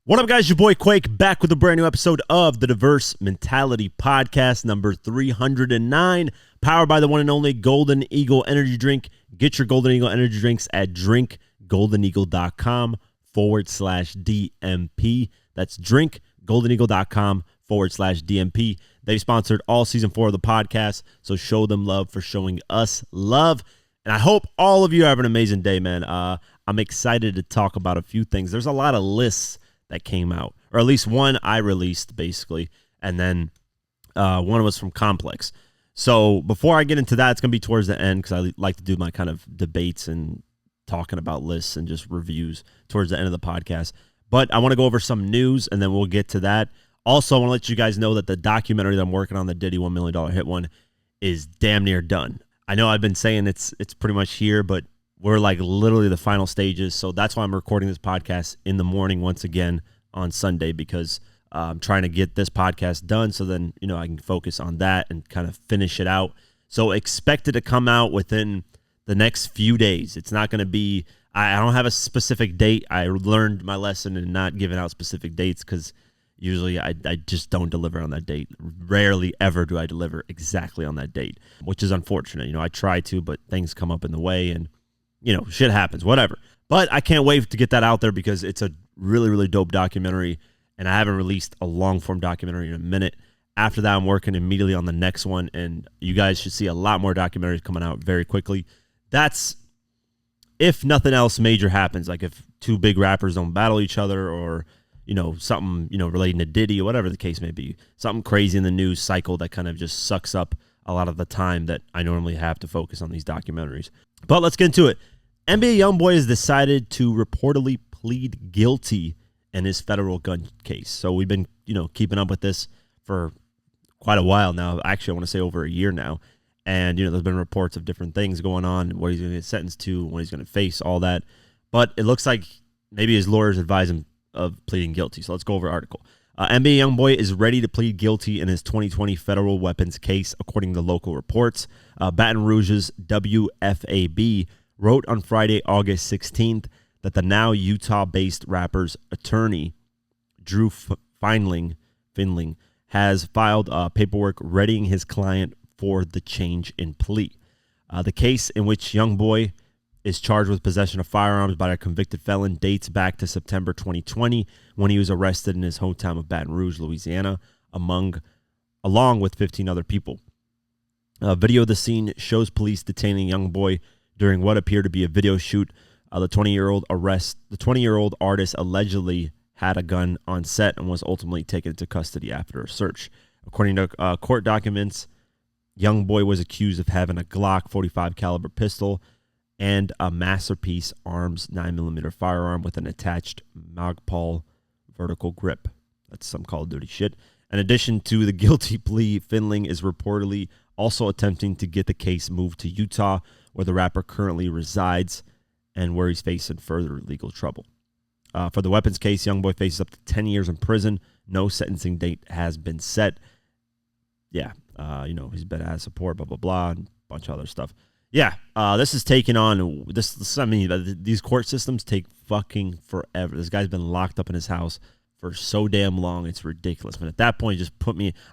What up, guys? Your boy Quake back with a brand new episode of the Diverse Mentality Podcast, number 309, powered by the one and only Golden Eagle Energy Drink. Get your Golden Eagle Energy Drinks at drinkgoldeneagle.com/DMP. That's drinkgoldeneagle.com/DMP. They've sponsored all season 4 of the podcast, so show them love for showing us love. And I hope all of you have an amazing day, man. I'm excited to talk about a few things. There's a lot of lists that came out, or at least one I released, basically, and then one was from Complex. So before I get into that, it's going to be towards the end because I like to do my kind of debates and talking about lists and just reviews towards the end of the podcast. But I want to go over some news, and then we'll get to that. Also, I want to let you guys know that the documentary that I'm working on, the Diddy $1 million hit one, is damn near done. I know I've been saying it's pretty much here, but we're like literally the final stages. So that's why I'm recording this podcast in the morning once again on Sunday, because I'm trying to get this podcast done so then, I can focus on that and kind of finish it out. So expect it to come out within the next few days. It's not going to be, I don't have a specific date. I learned my lesson in not giving out specific dates because usually I just don't deliver on that date. Rarely ever do I deliver exactly on that date, which is unfortunate. I try to, but things come up in the way and shit happens, whatever. But I can't wait to get that out there because it's a really, really dope documentary, and I haven't released a long-form documentary in a minute. After that, I'm working immediately on the next one, and you guys should see a lot more documentaries coming out very quickly. That's if nothing else major happens, like if two big rappers don't battle each other or, something, relating to Diddy or whatever the case may be. Something crazy in the news cycle that kind of just sucks up a lot of the time that I normally have to focus on these documentaries. But let's get into it. NBA YoungBoy has decided to reportedly plead guilty in his federal gun case. So we've been, keeping up with this for quite a while now. Actually, I want to say over a year now. And, there's been reports of different things going on, what he's going to get sentenced to, what he's going to face, all that. But it looks like maybe his lawyers advise him of pleading guilty. So let's go over the article. NBA YoungBoy is ready to plead guilty in his 2020 federal weapons case, according to local reports. Baton Rouge's WFAB wrote on Friday, August 16th, that the now Utah-based rapper's attorney, Drew Findling, has filed paperwork readying his client for the change in plea. The case, in which YoungBoy is charged with possession of firearms by a convicted felon, dates back to September 2020 when he was arrested in his hometown of Baton Rouge, Louisiana, along with 15 other people. Video of the scene shows police detaining YoungBoy during what appeared to be a video shoot. The 20-year-old artist allegedly had a gun on set and was ultimately taken into custody after a search. According to court documents, YoungBoy was accused of having a Glock 45 caliber pistol and a Masterpiece Arms 9mm firearm with an attached Magpul vertical grip. That's some Call of Duty shit. In addition to the guilty plea, Findling is reportedly also attempting to get the case moved to Utah, where the rapper currently resides and where he's facing further legal trouble. For the weapons case, YoungBoy faces up to 10 years in prison. No sentencing date has been set. Yeah, he's been as support, blah, blah, blah, and a bunch of other stuff. Yeah, this is taking on these court systems take fucking forever. This guy's been locked up in his house for so damn long, it's ridiculous. But at that point, just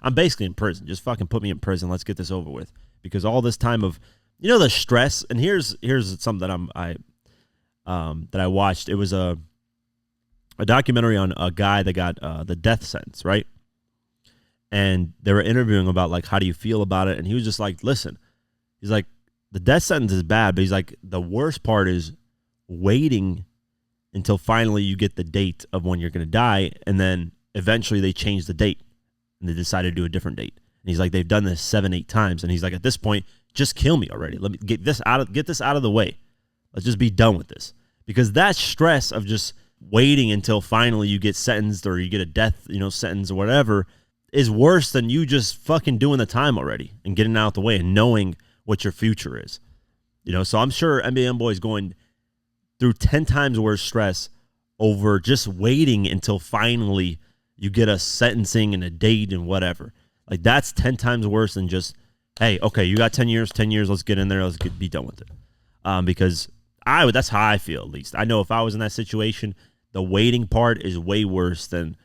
I'm basically in prison. Just fucking put me in prison. Let's get this over with. Because all this time of, the stress, and here's something that that I watched. It was a documentary on a guy that got the death sentence, right? And they were interviewing about, like, how do you feel about it? And he was just like, listen, he's like, the death sentence is bad, but he's like, the worst part is waiting until finally you get the date of when you're going to die, and then eventually they change the date, and they decide to do a different date. And he's like, they've done this 7-8 times, and he's like, at this point, just kill me already. Let me get this out of the way. Let's just be done with this. Because that stress of just waiting until finally you get sentenced or you get a death, sentence or whatever is worse than you just fucking doing the time already and getting out the way and knowing what your future is. So I'm sure NBA YoungBoy is going through 10 times worse stress over just waiting until finally you get a sentencing and a date and whatever. Like, that's 10 times worse than just, hey, okay, you got 10 years, let's get in there, be done with it. Because that's how I feel, at least. I know if I was in that situation, The waiting part is way worse than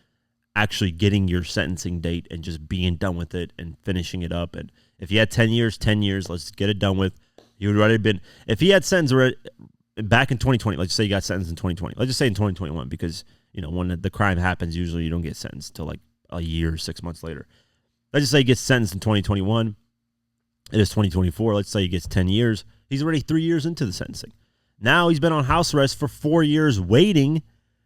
actually getting your sentencing date and just being done with it and finishing it up. And if he had 10 years, 10 years, let's get it done with. He would already been, if he had sentenced back in 2020, let's say he got sentenced in 2020. Let's just say in 2021, because, when the crime happens, usually you don't get sentenced until like a year, 6 months later. Let's just say he gets sentenced in 2021. It is 2024. Let's say he gets 10 years. He's already 3 years into the sentencing. Now he's been on house arrest for 4 years waiting.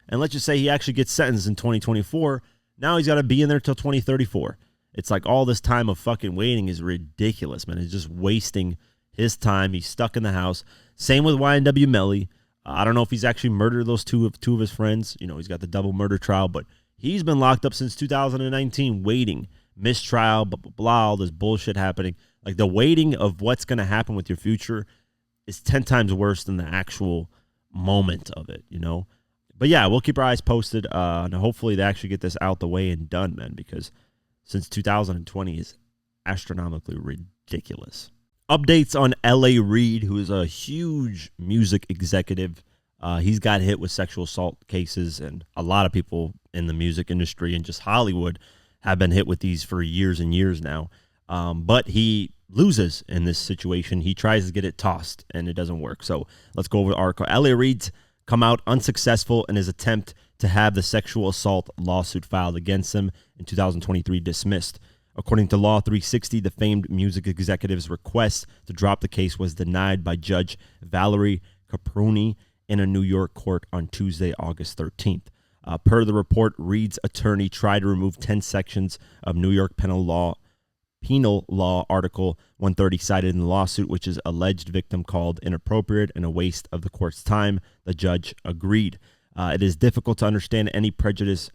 And let's just say he actually gets sentenced in 2024. Now he's got to be in there till 2034. It's like all this time of fucking waiting is ridiculous, man. It's just wasting his time. He's stuck in the house. Same with YNW Melly. I don't know if he's actually murdered those two of his friends. He's got the double murder trial, but he's been locked up since 2019 waiting. Mistrial, blah, blah, blah, all this bullshit happening. Like, the waiting of what's going to happen with your future is 10 times worse than the actual moment of it, But yeah, we'll keep our eyes posted. And hopefully they actually get this out the way and done, man, because since 2020 is astronomically ridiculous. Updates on L.A. Reid, who is a huge music executive. He's got hit with sexual assault cases, and a lot of people in the music industry and just Hollywood have been hit with these for years and years now. But he loses in this situation. He tries to get it tossed, and it doesn't work. So let's go over the article. L.A. Reid's come out unsuccessful in his attempt to have the sexual assault lawsuit filed against him in 2023 dismissed. According to Law 360, the famed music executive's request to drop the case was denied by Judge Valerie Caproni in a New York court on Tuesday, August 13th. Per the report, Reid's attorney tried to remove 10 sections of New York penal law Article 130 cited in the lawsuit, which is alleged victim called inappropriate and a waste of the court's time. The judge agreed. It is difficult to understand any prejudice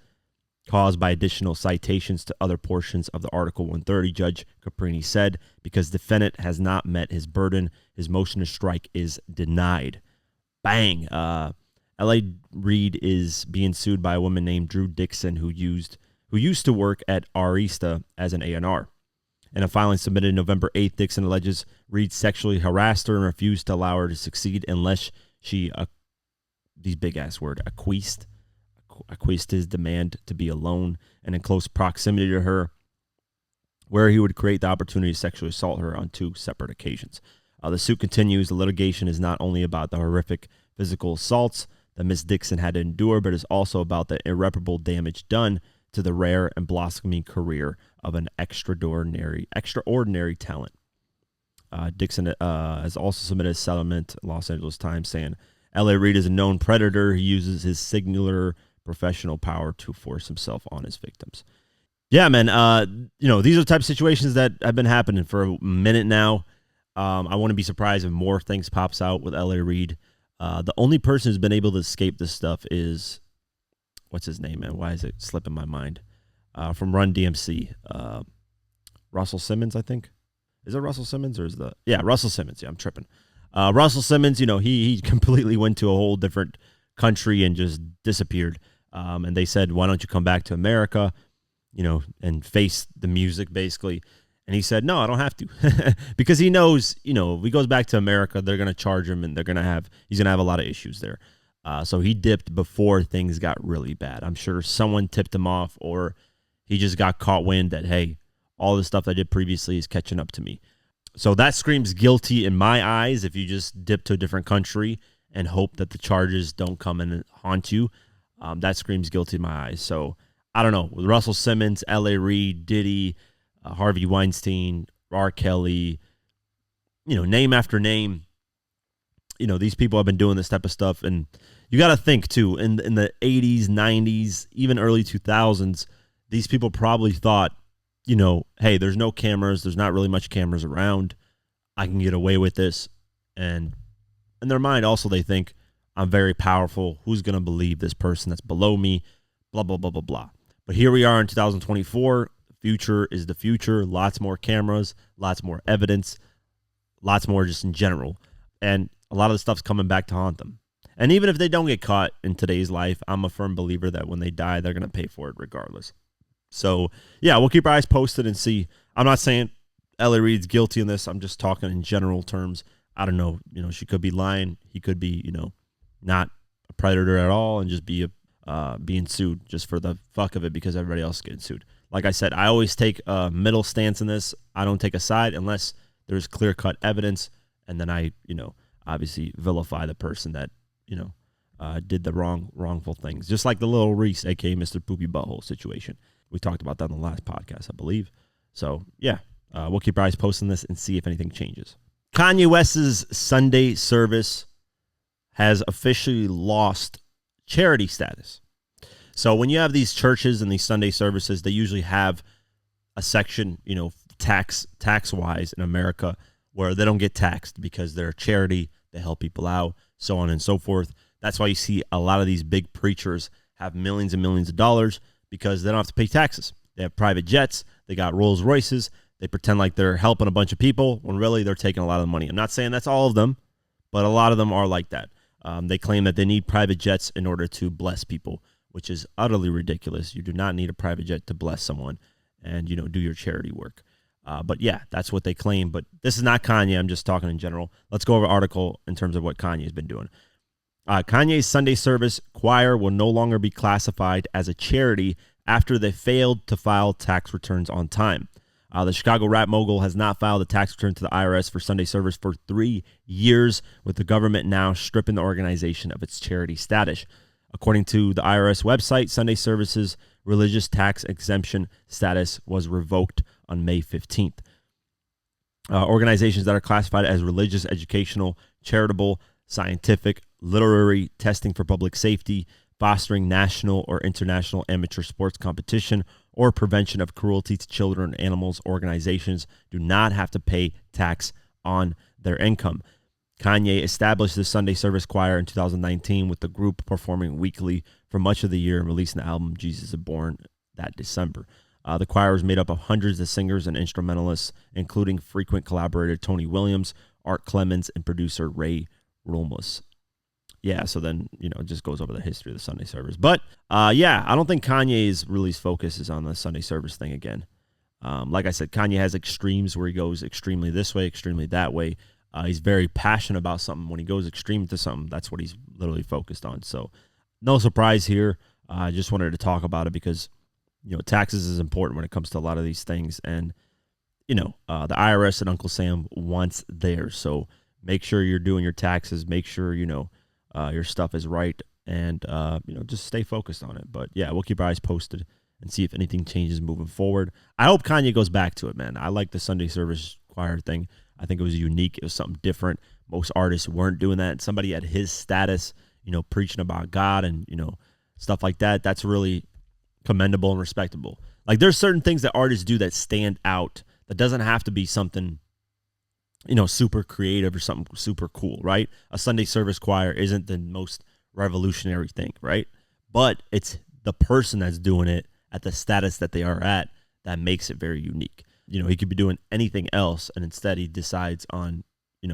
caused by additional citations to other portions of the Article 130, Judge Caprini said, because defendant has not met his burden. His motion to strike is denied. Bang. L.A. Reid is being sued by a woman named Drew Dixon who used to work at Arista as an A&R. In a filing submitted November 8th, Dixon alleges Reid sexually harassed her and refused to allow her to succeed unless she, these big-ass word, acquiesced his demand to be alone and in close proximity to her, where he would create the opportunity to sexually assault her on 2 separate occasions. The suit continues. The litigation is not only about the horrific physical assaults that Ms. Dixon had to endure, but is also about the irreparable damage done to the rare and blossoming career of an extraordinary talent. Dixon has also submitted a settlement in Los Angeles Times saying L.A. Reid is a known predator. He uses his singular professional power to force himself on his victims. Yeah, man. These are the type of situations that have been happening for a minute now. I wouldn't be surprised if more things pops out with L.A. Reid. The only person who's been able to escape this stuff is, what's his name, man? Why is it slipping my mind? From Run DMC. Russell Simmons, I think. Is it Russell Simmons or is the... Yeah, Russell Simmons. Yeah, I'm tripping. Russell Simmons, he completely went to a whole different country and just disappeared. And they said, why don't you come back to America, and face the music, basically. And he said, no, I don't have to. Because he knows, if he goes back to America, they're going to charge him and he's going to have a lot of issues there. So he dipped before things got really bad. I'm sure someone tipped him off, or he just got caught wind that, hey, all the stuff I did previously is catching up to me. So that screams guilty in my eyes if you just dip to a different country and hope that the charges don't come and haunt you. That screams guilty in my eyes. So I don't know. With Russell Simmons, L.A. Reid, Diddy, Harvey Weinstein, R. Kelly, name after name, these people have been doing this type of stuff. And you got to think, too, in the 80s, 90s, even early 2000s, these people probably thought, hey, there's no cameras. There's not really much cameras around. I can get away with this. And in their mind, also, they think, I'm very powerful. Who's going to believe this person that's below me? Blah, blah, blah, blah, blah. But here we are in 2024. The future is the future. Lots more cameras, lots more evidence, lots more just in general. And a lot of the stuff's coming back to haunt them. And even if they don't get caught in today's life, I'm a firm believer that when they die, they're going to pay for it regardless. So, yeah, we'll keep our eyes posted and see. I'm not saying L.A. Reid's guilty in this. I'm just talking in general terms. I don't know. She could be lying. He could be, not a predator at all and just be being sued just for the fuck of it because everybody else is getting sued. Like I said, I always take a middle stance in this. I don't take a side unless there's clear-cut evidence, and then I, obviously vilify the person that, did the wrongful things. Just like the little Reese, a.k.a. Mr. Poopy Butthole situation. We talked about that in the last podcast, I believe. So, yeah, we'll keep our eyes posted on this and see if anything changes. Kanye West's Sunday service has officially lost charity status. So when you have these churches and these Sunday services, they usually have a section, tax-wise in America where they don't get taxed because they're a charity, they help people out, so on and so forth. That's why you see a lot of these big preachers have millions and millions of dollars because they don't have to pay taxes. They have private jets, they got Rolls Royces, they pretend like they're helping a bunch of people when really they're taking a lot of the money. I'm not saying that's all of them, but a lot of them are like that. They claim that they need private jets in order to bless people, which is utterly ridiculous. You do not need a private jet to bless someone and, do your charity work. But yeah, that's what they claim. But this is not Kanye. I'm just talking in general. Let's go over an article in terms of what Kanye's been doing. Kanye's Sunday service choir will no longer be classified as a charity after they failed to file tax returns on time. The Chicago rap mogul has not filed a tax return to the IRS for Sunday service for 3 years, with the government now stripping the organization of its charity status. According to the IRS website, Sunday services religious tax exemption status was revoked on May 15th. Organizations that are classified as religious, educational, charitable, scientific, literary, testing for public safety, fostering national or international amateur sports competition, or prevention of cruelty to children and animals organizations do not have to pay tax on their income. Kanye established the Sunday Service Choir in 2019 with the group performing weekly for much of the year and releasing the album Jesus is Born that December. The choir was made up of hundreds of singers and instrumentalists, including frequent collaborator Tony Williams, Art Clemens, and producer Ray Romulus. Yeah, so then, it just goes over the history of the Sunday service. But, I don't think Kanye's really focus is on the Sunday service thing again. Like I said, Kanye has extremes where he goes extremely this way, extremely that way. He's very passionate about something. When he goes extreme to something, that's what he's literally focused on. So, no surprise here. I just wanted to talk about it because, taxes is important when it comes to a lot of these things. And, the IRS and Uncle Sam wants theirs. So, make sure you're doing your taxes. Make sure, your stuff is right, and just stay focused on it. But yeah, we'll keep our eyes posted and see if anything changes moving forward. I hope Kanye goes back to it, man. I like the Sunday service choir thing. I think it was unique. It was something different. Most artists weren't doing that. Somebody at his status, preaching about God and stuff like that. That's really commendable and respectable. Like, there's certain things that artists do that stand out. That doesn't have to be something super creative or something super cool, right? A Sunday service choir isn't the most revolutionary thing, right? But it's the person that's doing it at the status that they are at that makes it very unique. He could be doing anything else, and instead he decides on,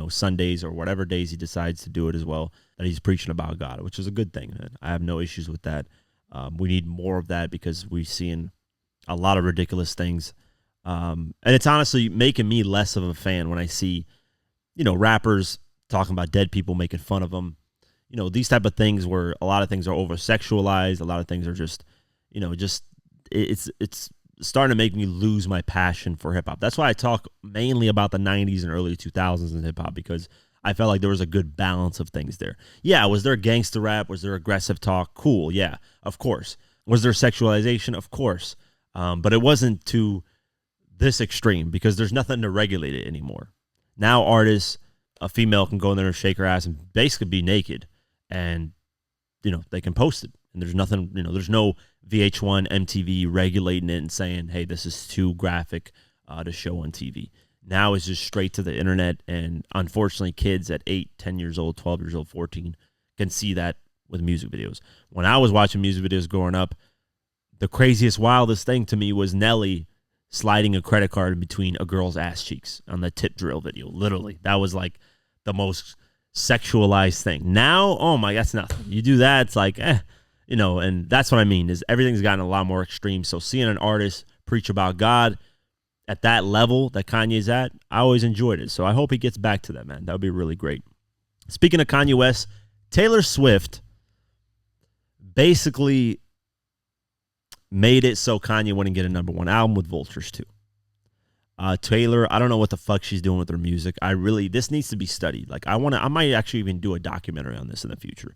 Sundays or whatever days he decides to do it as well, that he's preaching about God, which is a good thing, man. I have no issues with that. We need more of that because we're seeing a lot of ridiculous things. And it's honestly making me less of a fan when I see, rappers talking about dead people, making fun of them. These type of things where a lot of things are over-sexualized. A lot of things are just, it's starting to make me lose my passion for hip-hop. That's why I talk mainly about the 90s and early 2000s in hip-hop, because I felt like there was a good balance of things there. Yeah, was there gangster rap? Was there aggressive talk? Cool, yeah, of course. Was there sexualization? Of course. But it wasn't to this extreme because there's nothing to regulate it anymore. Now artists, a female can go in there and shake her ass and basically be naked, and they can post it, and there's nothing, there's no VH1 MTV regulating it and saying, hey, this is too graphic to show on TV. Now it's just straight to the internet, and unfortunately kids at 8, 10 years old, 12 years old, 14 can see that with music videos. When I was watching music videos growing up, the craziest, wildest thing to me was Nelly sliding a credit card in between a girl's ass cheeks on the tip drill video. Literally, that was like the most sexualized thing. Now, oh my, that's nothing. You do that, it's like, and that's what I mean, is everything's gotten a lot more extreme. So seeing an artist preach about God at that level that Kanye's at, I always enjoyed it. So I hope he gets back to that, man. That would be really great. Speaking of Kanye West, Taylor Swift basically made it so Kanye wouldn't get a #1 album with Vultures 2. Taylor, I don't know what the fuck she's doing with her music. This needs to be studied. Like, I might actually even do a documentary on this in the future.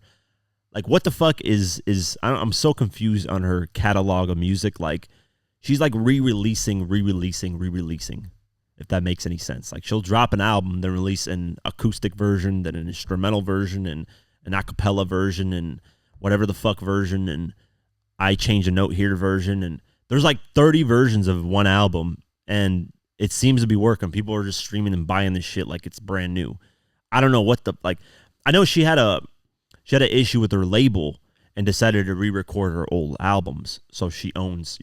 Like, what the fuck I'm so confused on her catalog of music. Like, she's like re-releasing, if that makes any sense. Like, she'll drop an album, then release an acoustic version, then an instrumental version, and an acapella version, and whatever the fuck version, and I change a note here version. And there's like 30 versions of one album, and it seems to be working. People are just streaming and buying this shit like it's brand new. I don't know what I know she had an issue with her label and decided to re-record her old albums. So she owns,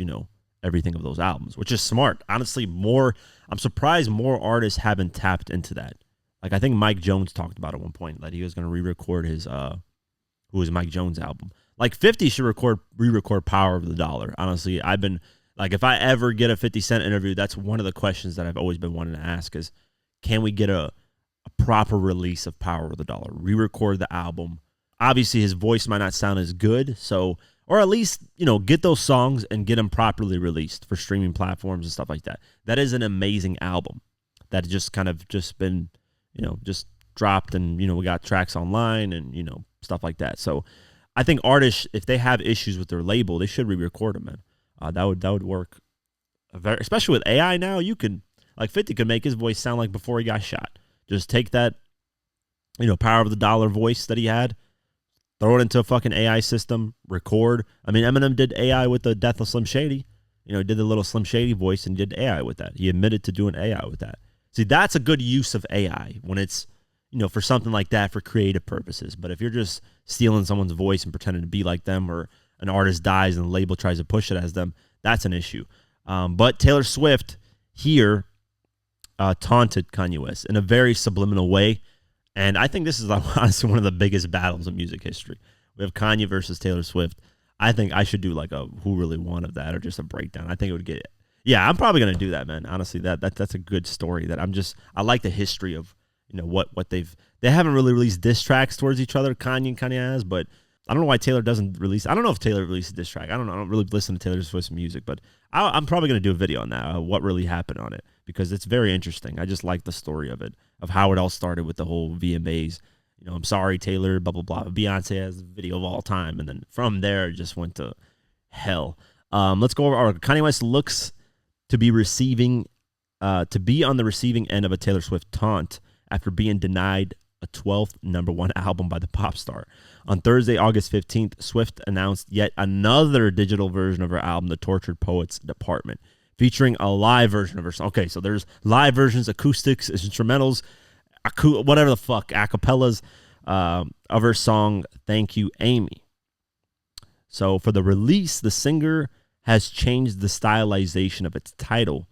everything of those albums, which is smart. Honestly, I'm surprised more artists haven't tapped into that. Like, I think Mike Jones talked about at one point that he was going to re-record his, who was Mike Jones' album. Like, 50 should re-record Power of the Dollar. Honestly, I've been, like, if I ever get a 50 Cent interview, that's one of the questions that I've always been wanting to ask is, can we get a proper release of Power of the Dollar? Re-record the album. Obviously, his voice might not sound as good, or at least, get those songs and get them properly released for streaming platforms and stuff like that. That is an amazing album that just kind of just been, just dropped, and, we got tracks online and, stuff like that. So I think artists, if they have issues with their label, they should re-record them, man. That would work. Especially with AI now, you can, like, 50 could make his voice sound like before he got shot. Just take that, Power of the Dollar voice that he had, throw it into a fucking AI system, record. I mean, Eminem did AI with the Death of Slim Shady. He did the little Slim Shady voice and did AI with that. He admitted to doing AI with that. See, that's a good use of AI when it's, for something like that for creative purposes. But if you're just stealing someone's voice and pretending to be like them, or an artist dies and the label tries to push it as them, that's an issue. But Taylor Swift here taunted Kanye West in a very subliminal way. And I think this is honestly one of the biggest battles in music history. We have Kanye versus Taylor Swift. I think I should do like a who really won of that, or just a breakdown. I think it would get it. Yeah, I'm probably going to do that, man. Honestly, that's a good story that I like the history of, what they haven't really released diss tracks towards each other. Kanye has, but I don't know why Taylor doesn't release. I don't know if Taylor released a diss track. I don't know. I don't really listen to Taylor Swift's music, but I'm probably going to do a video on that, what really happened on it, because it's very interesting. I just like the story of it, of how it all started with the whole VMAs. I'm sorry, Taylor, blah, blah, blah. Beyonce has the video of all time. And then from there, it just went to hell. Let's go over. Kanye West looks to be on the receiving end of a Taylor Swift taunt after being denied a 12th #1 album by the pop star. On Thursday, August 15th, Swift announced yet another digital version of her album, The Tortured Poets Department, featuring a live version of her song. Okay, so there's live versions, acoustics, instrumentals, whatever the fuck, acapellas of her song, Thank You, Amy. So for the release, the singer has changed the stylization of its title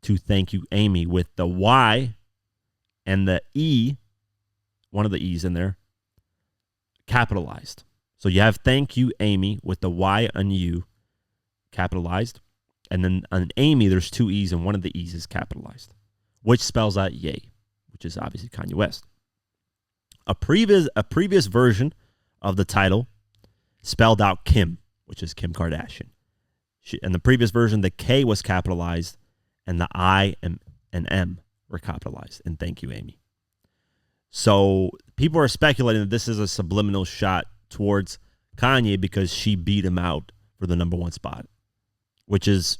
to Thank You, Amy, with the Y and the E, one of the E's in there, capitalized. So you have Thank You, Amy, with the Y and U capitalized. And then on Amy, there's two E's, and one of the E's is capitalized, which spells out Ye, which is obviously Kanye West. A previous version of the title spelled out Kim, which is Kim Kardashian. And the previous version, the K was capitalized, and the I and M were capitalized. And Thank You, Amy. So people are speculating that this is a subliminal shot towards Kanye because she beat him out for the #1 spot, which is,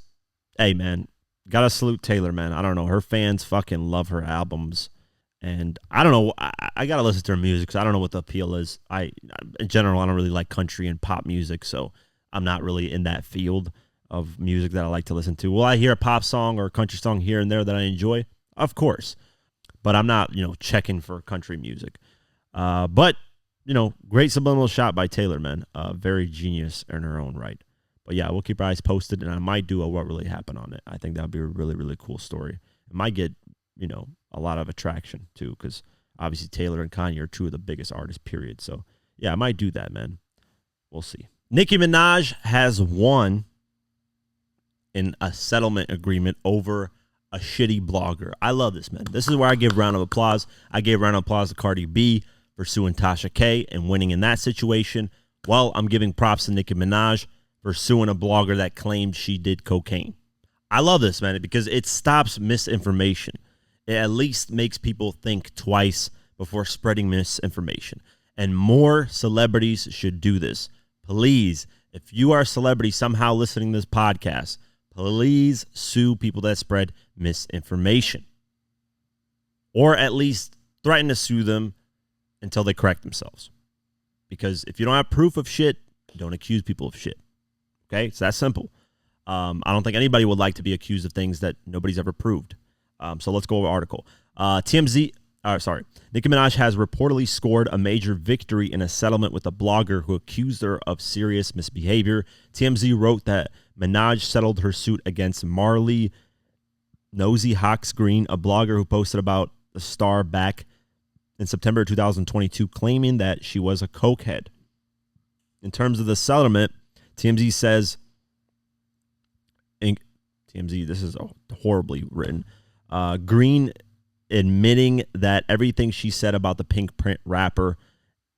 hey, man, gotta salute Taylor, man. I don't know. Her fans fucking love her albums. And I don't know. I got to listen to her music because I don't know what the appeal is. In general, I don't really like country and pop music, so I'm not really in that field of music that I like to listen to. Will I hear a pop song or a country song here and there that I enjoy? Of course. But I'm not, checking for country music. But, great subliminal shot by Taylor, man. Very genius in her own right. But yeah, we'll keep our eyes posted, and I might do a what really happened on it. I think that would be a really, really cool story. It might get, a lot of attraction too, because obviously Taylor and Kanye are two of the biggest artists, period. So yeah, I might do that, man. We'll see. Nicki Minaj has won in a settlement agreement over a shitty blogger. I love this, man. This is where I give round of applause. I gave round of applause to Cardi B for suing Tasha K and winning in that situation. Well, I'm giving props to Nicki Minaj for suing a blogger that claimed she did cocaine. I love this, man, because it stops misinformation. It at least makes people think twice before spreading misinformation. And more celebrities should do this. Please, if you are a celebrity somehow listening to this podcast, please sue people that spread misinformation. Or at least threaten to sue them until they correct themselves. Because if you don't have proof of shit, don't accuse people of shit. Okay? It's that simple. I don't think anybody would like to be accused of things that nobody's ever proved. So let's go over the article. Nicki Minaj has reportedly scored a major victory in a settlement with a blogger who accused her of serious misbehavior. TMZ wrote that Minaj settled her suit against Marley Nosy Hawks Green, a blogger who posted about the star back in September 2022, claiming that she was a cokehead. In terms of the settlement, TMZ says, TMZ, this is horribly written, Green admitting that everything she said about the Pink Print rapper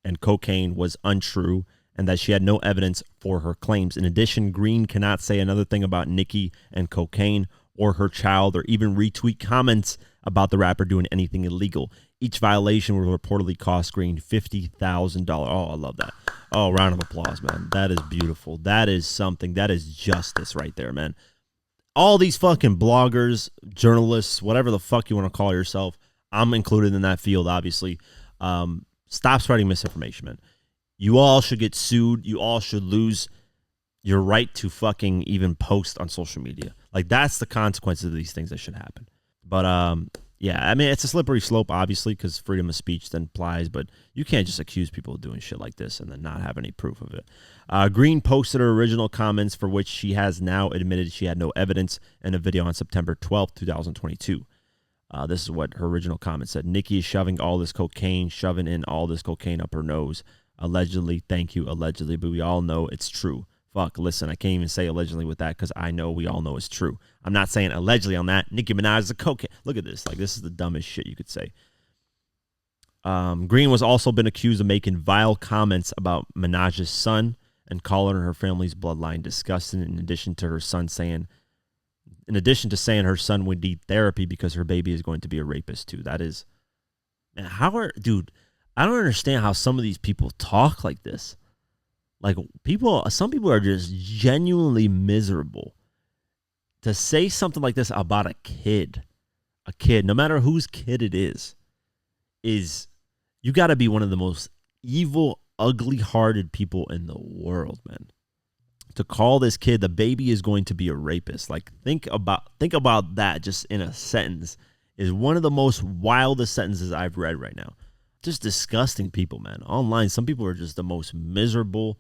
and cocaine was untrue and that she had no evidence for her claims. In addition, Green cannot say another thing about Nicki and cocaine or her child or even retweet comments about the rapper doing anything illegal. Each violation will reportedly cost Green $50,000. Oh, I love that. Oh, round of applause, man. That is beautiful. That is something. That is justice right there, man. All these fucking bloggers, journalists, whatever the fuck you want to call yourself, I'm included in that field, obviously. Stop spreading misinformation, man. You all should get sued. You all should lose your right to fucking even post on social media. Like, that's the consequences of these things that should happen. But, yeah, I mean, it's a slippery slope, obviously, because freedom of speech then applies, but you can't just accuse people of doing shit like this and then not have any proof of it. Green posted her original comments, for which she has now admitted she had no evidence, in a video on September 12th, 2022. This is what her original comment said. Nicki is shoving in all this cocaine up her nose. Allegedly, thank you, allegedly, but we all know it's true. Fuck, listen, I can't even say allegedly with that because I know we all know it's true. I'm not saying allegedly on that. Nicki Minaj is a cocaine. Look at this. Like, this is the dumbest shit you could say. Green was also been accused of making vile comments about Minaj's son and calling her family's bloodline disgusting, in addition to saying her son would need therapy because her baby is going to be a rapist too. That is, man, dude, I don't understand how some of these people talk like this. Like, some people are just genuinely miserable. To say something like this about a kid, no matter whose kid it is you got to be one of the most evil, ugly-hearted people in the world, man. To call this kid, the baby is going to be a rapist. Like, think about that just in a sentence is one of the most wildest sentences I've read right now. Just disgusting people, man. Online, some people are just the most miserable,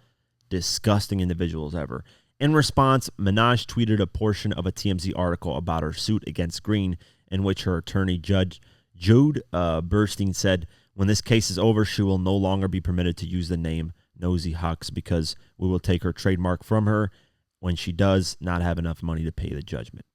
disgusting individuals ever. In response, Minaj tweeted a portion of a TMZ article about her suit against Green, in which her attorney, Judge Jude Burstein, said, when this case is over, she will no longer be permitted to use the name Nosy Hawks because we will take her trademark from her when she does not have enough money to pay the judgment.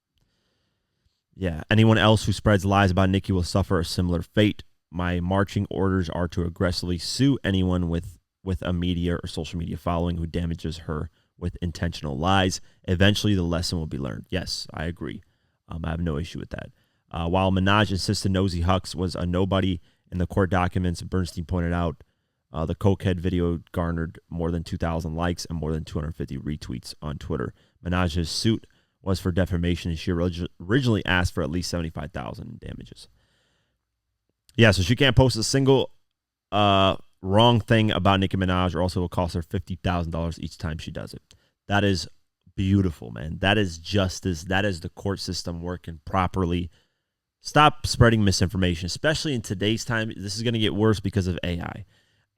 Yeah, anyone else who spreads lies about Nicki will suffer a similar fate. My marching orders are to aggressively sue anyone with a media or social media following who damages her with intentional lies. Eventually, the lesson will be learned. Yes, I agree. I have no issue with that. While Minaj insisted Nosy Hawks was a nobody in the court documents, Bernstein pointed out the cokehead video garnered more than 2,000 likes and more than 250 retweets on Twitter. Minaj's suit was for defamation, and she originally asked for at least $75,000 in damages. Yeah, so she can't post a single wrong thing about Nicki Minaj, or also it will cost her $50,000 each time she does it. That is beautiful, man. That is justice. That is the court system working properly. Stop spreading misinformation, especially in today's time. This is going to get worse because of AI.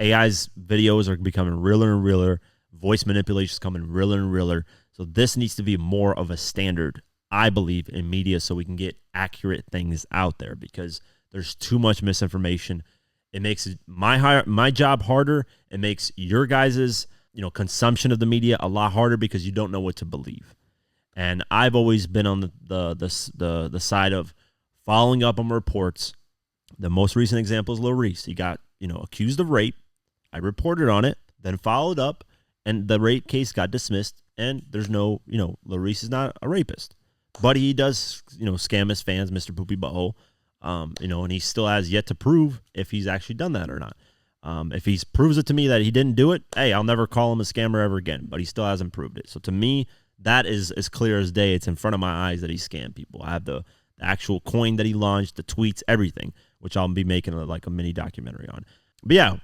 AI's videos are becoming realer and realer. Voice manipulation is coming realer and realer. So this needs to be more of a standard, I believe, in media so we can get accurate things out there because there's too much misinformation. It makes my job harder. It makes your guys's consumption of the media a lot harder because you don't know what to believe. And I've always been on the side of following up on reports. The most recent example is Lil Reese. He got accused of rape. I reported on it, then followed up, and the rape case got dismissed, and there's no, Larice is not a rapist. But he does, scam his fans, Mr. Poopy Butthole, and he still has yet to prove if he's actually done that or not. If he proves it to me that he didn't do it, hey, I'll never call him a scammer ever again, but he still hasn't proved it. So to me, that is as clear as day. It's in front of my eyes that he scammed people. I have the actual coin that he launched, the tweets, everything, which I'll be making a mini documentary on. But yeah,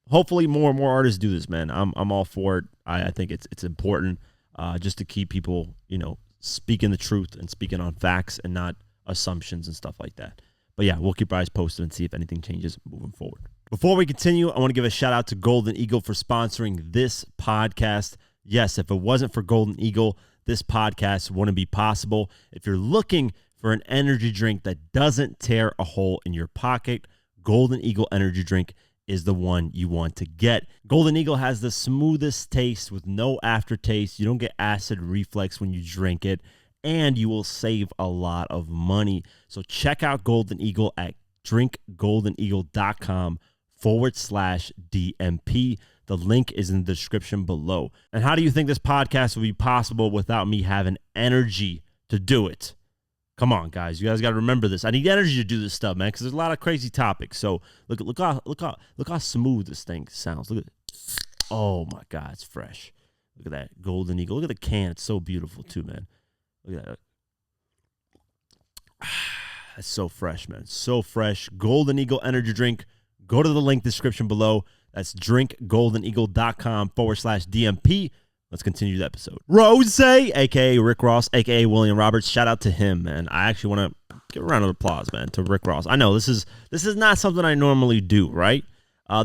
hopefully more and more artists do this, man. I'm all for it. I think it's important just to keep people, speaking the truth and speaking on facts and not assumptions and stuff like that. But yeah, we'll keep our eyes posted and see if anything changes moving forward. Before we continue, I want to give a shout out to Golden Eagle for sponsoring this podcast. Yes, if it wasn't for Golden Eagle, this podcast wouldn't be possible. If you're looking for an energy drink that doesn't tear a hole in your pocket, Golden Eagle energy drink is the one you want to get. Golden Eagle has the smoothest taste with no aftertaste. You don't get acid reflux when you drink it, and you will save a lot of money. So check out Golden Eagle at drinkgoldeneagle.com/DMP. The link is in the description below. And how do you think this podcast would be possible without me having energy to do it? Come on, guys. You guys got to remember this. I need energy to do this stuff, man, because there's a lot of crazy topics. So look how smooth this thing sounds. Look at it. Oh my God, it's fresh. Look at that Golden Eagle. Look at the can. It's so beautiful too, man. Look at that. That's so fresh, man. So fresh. Golden Eagle energy drink. Go to the link description below. That's drinkgoldeneagle.com/DMP. Let's continue the episode. Rose, a.k.a. Rick Ross, a.k.a. William Roberts. Shout out to him, man. I actually want to give a round of applause, man, to Rick Ross. I know this is not something I normally do, right?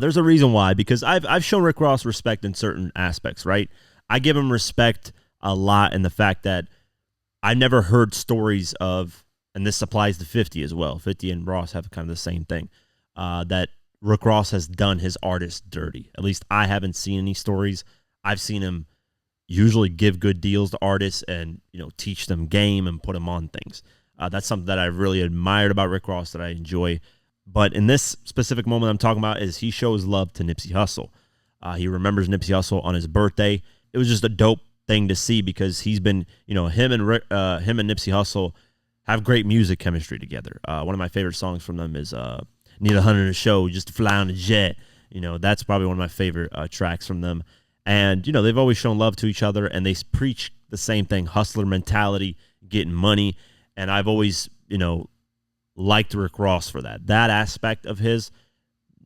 There's a reason why, because I've shown Rick Ross respect in certain aspects, right? I give him respect a lot in the fact that I never heard stories of, and this applies to 50 as well. 50 and Ross have kind of the same thing, that Rick Ross has done his artists dirty. At least I haven't seen any stories. I've seen him usually give good deals to artists and, teach them game and put them on things. That's something that I've really admired about Rick Ross that I enjoy. But in this specific moment I'm talking about is he shows love to Nipsey Hussle. He remembers Nipsey Hussle on his birthday. It was just a dope thing to see because he's been, him and Nipsey Hussle have great music chemistry together. One of my favorite songs from them is Need a Hundred in a Show, Just to Fly on a Jet. That's probably one of my favorite tracks from them. And, they've always shown love to each other, and they preach the same thing, hustler mentality, getting money. And I've always, liked Rick Ross for that aspect of his.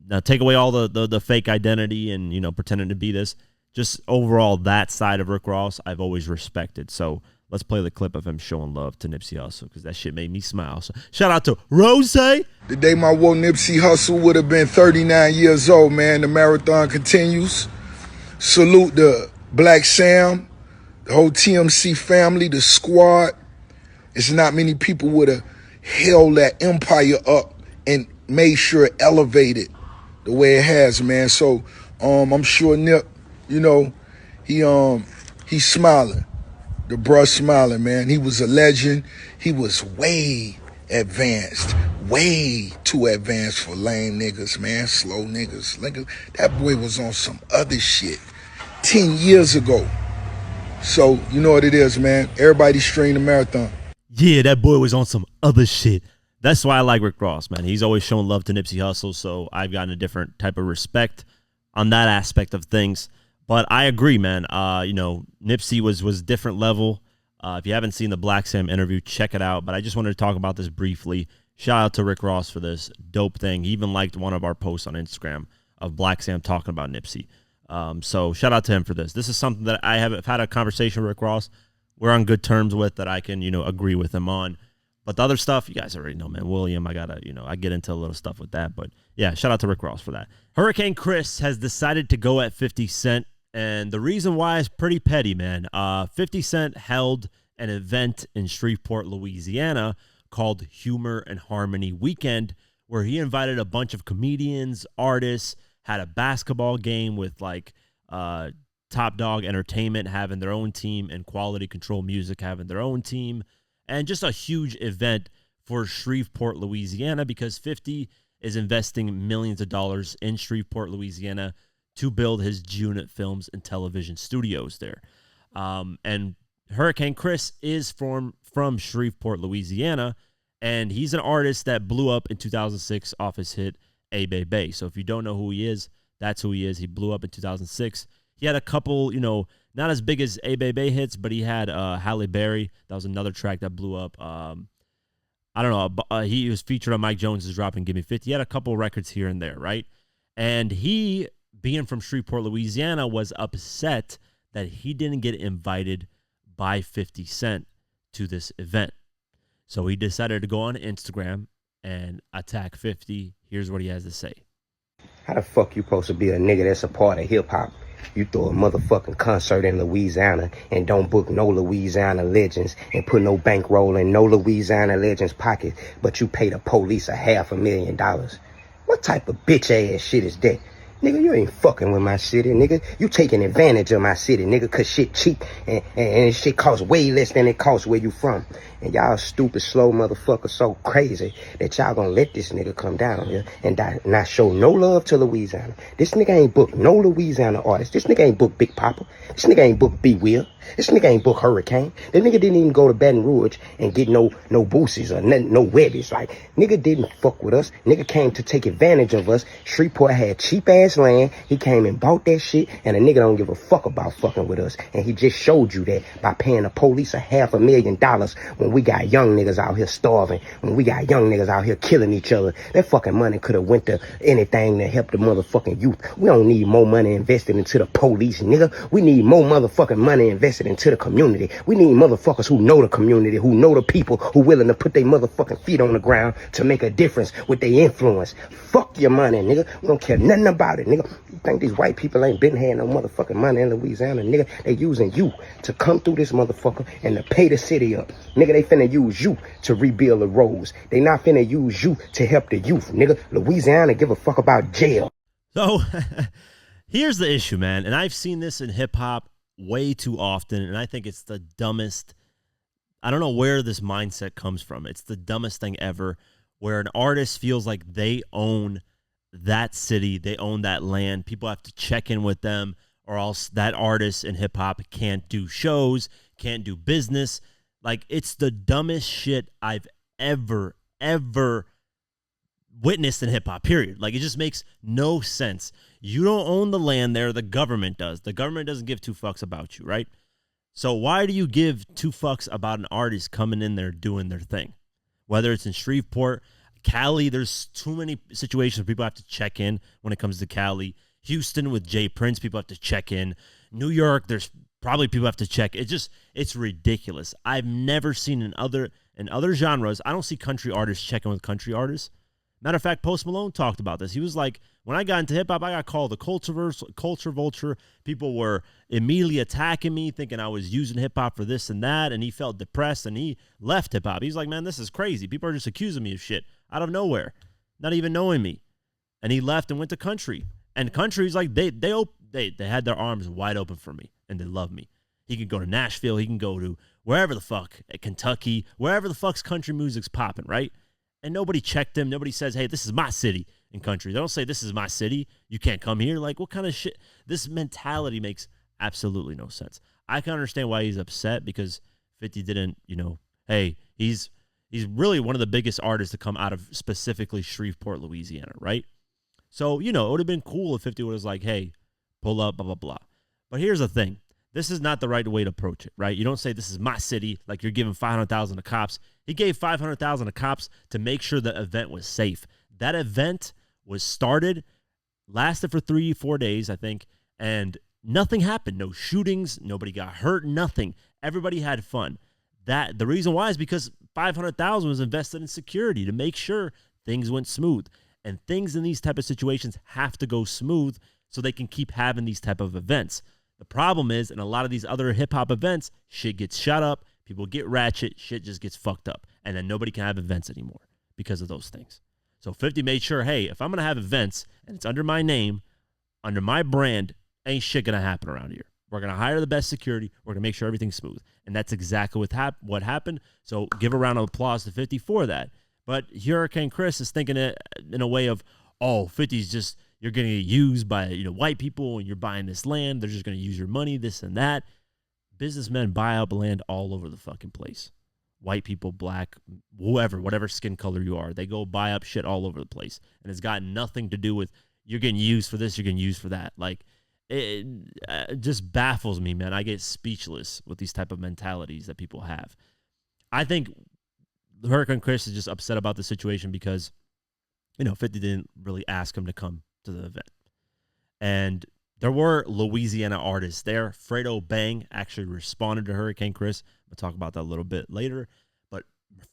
Now, take away all the fake identity and, pretending to be this. Just overall, that side of Rick Ross, I've always respected. So let's play the clip of him showing love to Nipsey Hussle because that shit made me smile. So shout out to Rose. The day my woe Nipsey Hussle would have been 39 years old, man. The marathon continues. Salute the Black Sam, the whole TMC family, the squad. It's not many people would have held that empire up and made sure it elevated the way it has, man. So I'm sure Nip, he's smiling. The bruh smiling, man. He was a legend. He was way advanced, way too advanced for lame niggas, man. Slow niggas. That boy was on some other shit 10 years ago. So, you know what it is, man. Everybody stream the marathon. Yeah, that boy was on some other shit. That's why I like Rick Ross, man. He's always shown love to Nipsey Hussle, so I've gotten a different type of respect on that aspect of things. But I agree, man. Nipsey was different level. If you haven't seen the Black Sam interview, check it out. But I just wanted to talk about this briefly. Shout out to Rick Ross for this dope thing. He even liked one of our posts on Instagram of Black Sam talking about Nipsey. So shout out to him for this. This is something that I've had a conversation with Rick Ross. We're on good terms with that I can, agree with him on. But the other stuff, you guys already know, man. William, I get into a little stuff with that. But yeah, shout out to Rick Ross for that. Hurricane Chris has decided to go at 50 Cent. And the reason why is pretty petty, man. 50 Cent held an event in Shreveport, Louisiana called Humor and Harmony Weekend, where he invited a bunch of comedians, artists, had a basketball game with Top Dog Entertainment having their own team and Quality Control Music having their own team. And just a huge event for Shreveport, Louisiana, because 50 is investing millions of dollars in Shreveport, Louisiana to build his Unit Films and Television Studios there. And Hurricane Chris is from Shreveport, Louisiana, and he's an artist that blew up in 2006 off his hit A Bay Bay. So if you don't know who he is, that's who he is. He blew up in 2006. He had a couple, not as big as A Bay Bay hits, but he had Halle Berry. That was another track that blew up. I don't know. He was featured on Mike Jones's Dropping Gimme 50. He had a couple records here and there, right? And he, being from Shreveport, Louisiana, was upset that he didn't get invited by 50 Cent to this event. So he decided to go on Instagram and attack 50. Here's what he has to say. How the fuck you supposed to be a nigga that's a part of hip-hop? You throw a motherfucking concert in Louisiana and don't book no Louisiana legends and put no bankroll in no Louisiana legends pocket, but you pay the police $500,000. What type of bitch-ass shit is that? Nigga, you ain't fucking with my city, nigga. You taking advantage of my city, nigga, cause shit cheap and shit costs way less than it costs where you from. And y'all stupid, slow motherfuckers so crazy that y'all gonna let this nigga come down here and not show no love to Louisiana. This nigga ain't booked no Louisiana artist. This nigga ain't booked Big Papa. This nigga ain't booked B Will. This nigga ain't booked Hurricane. That nigga didn't even go to Baton Rouge and get no boosies or no webbies. Like, nigga didn't fuck with us. Nigga came to take advantage of us. Shreveport had cheap ass land. He came and bought that shit, and a nigga don't give a fuck about fucking with us. And he just showed you that by paying the police $500,000 when we got young niggas out here starving, when we got young niggas out here killing each other. That fucking money could have went to anything to help the motherfucking youth. We don't need more money invested into the police, nigga. We need more motherfucking money invested into the community. We need motherfuckers who know the community, who know the people, who willing to put their motherfucking feet on the ground to make a difference with their influence. Fuck your money, nigga. We don't care nothing about it, nigga. You think these white people ain't been having no motherfucking money in Louisiana, nigga? They using you to come through this motherfucker and to pay the city up. Nigga, they finna use you to rebuild the roads. They not finna use you to help the youth, nigga. Louisiana give a fuck about jail. So here's the issue, man. And I've seen this in hip hop way too often, and I think it's the dumbest. I don't know where this mindset comes from. It's the dumbest thing ever, where an artist feels like they own that city, they own that land. People have to check in with them, or else that artist in hip hop can't do shows, can't do business. Like, it's the dumbest shit I've ever witnessed in hip hop, period. Like, it just makes no sense. You don't own the land there, the government does. The government doesn't give two fucks about you, right? So why do you give two fucks about an artist coming in there doing their thing? Whether it's in Shreveport, Cali, there's too many situations where people have to check in when it comes to Cali. Houston with Jay Prince, people have to check in. New York, there's probably people have to check. It's ridiculous. I've never seen in other genres, I don't see country artists checking with country artists. Matter of fact, Post Malone talked about this. He was like, when I got into hip-hop, I got called the culture vulture. People were immediately attacking me, thinking I was using hip-hop for this and that, and he felt depressed, and he left hip-hop. He's like, man, this is crazy. People are just accusing me of shit out of nowhere, not even knowing me. And he left and went to country. And country's like, they had their arms wide open for me, and they love me. He can go to Nashville. He can go to wherever the fuck, at Kentucky, wherever the fuck's country music's popping, right? And nobody checked him. Nobody says, hey, this is my city in country. They don't say, this is my city. You can't come here. Like, what kind of shit? This mentality makes absolutely no sense. I can understand why he's upset, because 50 didn't, hey, he's really one of the biggest artists to come out of specifically Shreveport, Louisiana, right? So, it would have been cool if 50 was like, hey, pull up, blah, blah, blah. But here's the thing. This is not the right way to approach it, right? You don't say this is my city like you're giving $500,000 to cops. He gave $500,000 to cops to make sure the event was safe. That event was started, lasted for 3-4 days, I think, and nothing happened. No shootings, nobody got hurt, nothing. Everybody had fun. The reason why is because $500,000 was invested in security to make sure things went smooth. And things in these type of situations have to go smooth so they can keep having these type of events. The problem is, in a lot of these other hip-hop events, shit gets shot up, people get ratchet, shit just gets fucked up, and then nobody can have events anymore because of those things. So 50 made sure, hey, if I'm going to have events and it's under my name, under my brand, ain't shit going to happen around here. We're going to hire the best security. We're going to make sure everything's smooth. And that's exactly what happened. So give a round of applause to 50 for that. But Hurricane Chris is thinking it in a way of, oh, 50's just, you're going to get used by, white people, and you're buying this land. They're just going to use your money, this and that. Businessmen buy up land all over the fucking place. White people, black, whoever, whatever skin color you are, they go buy up shit all over the place. And it's got nothing to do with you're getting used for this, you're getting used for that. Like, it just baffles me, man. I get speechless with these type of mentalities that people have. I think Hurricane Chris is just upset about the situation because, 50 didn't really ask him to come to the event. And there were Louisiana artists there. Fredo Bang actually responded to Hurricane Chris. We'll talk about that a little bit later. But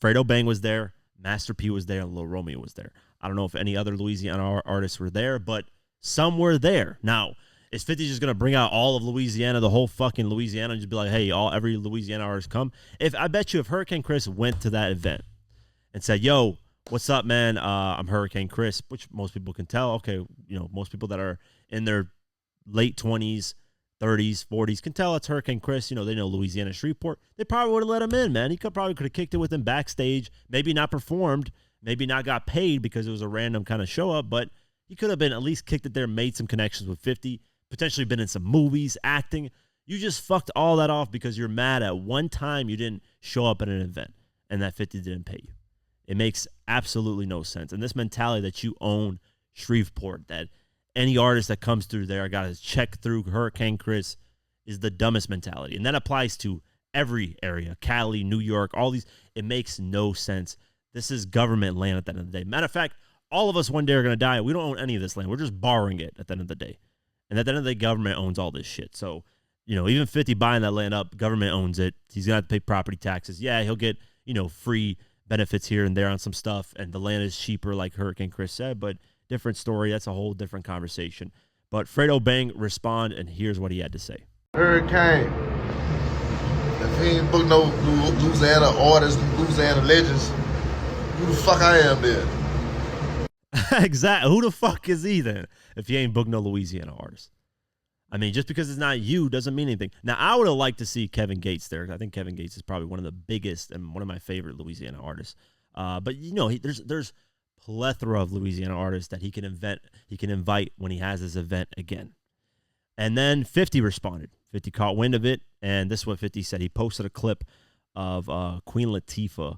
Fredo Bang was there. Master P was there. And Lil Romeo was there. I don't know if any other Louisiana artists were there, but some were there. Now, is 50 just going to bring out all of Louisiana, the whole fucking Louisiana, and just be like, hey, every Louisiana artist come? I bet you if Hurricane Chris went to that event and said, yo, what's up, man? I'm Hurricane Chris, which most people can tell. Okay, most people that are in their late 20s, 30s, 40s can tell it's Hurricane Chris. They know Louisiana, Shreveport. They probably would have let him in, man. He probably could have kicked it with him backstage, maybe not performed, maybe not got paid because it was a random kind of show up, but he could have been at least kicked it there, made some connections with 50, potentially been in some movies, acting. You just fucked all that off because you're mad at one time you didn't show up at an event and that 50 didn't pay you. It makes absolutely no sense. And this mentality that you own Shreveport, that any artist that comes through there got to check through Hurricane Chris, is the dumbest mentality. And that applies to every area, Cali, New York, all these. It makes no sense. This is government land at the end of the day. Matter of fact, all of us one day are going to die. We don't own any of this land. We're just borrowing it at the end of the day. And at the end of the day, government owns all this shit. So, even 50 buying that land up, government owns it. He's going to have to pay property taxes. Yeah, he'll get, free benefits here and there on some stuff. And the land is cheaper, like Hurricane Chris said. But different story. That's a whole different conversation. But Fredo Bang responded, and here's what he had to say. Hurricane, if he ain't book no Louisiana artists, Louisiana legends, who the fuck I am then? Exactly. Who the fuck is he then if he ain't booked no Louisiana artist? I mean, just because it's not you doesn't mean anything. Now, I would have liked to see Kevin Gates there. I think Kevin Gates is probably one of the biggest and one of my favorite Louisiana artists. But there's plethora of Louisiana artists that he can invite when he has his event again. And then 50 responded. 50 caught wind of it, and this is what 50 said. He posted a clip of Queen Latifah.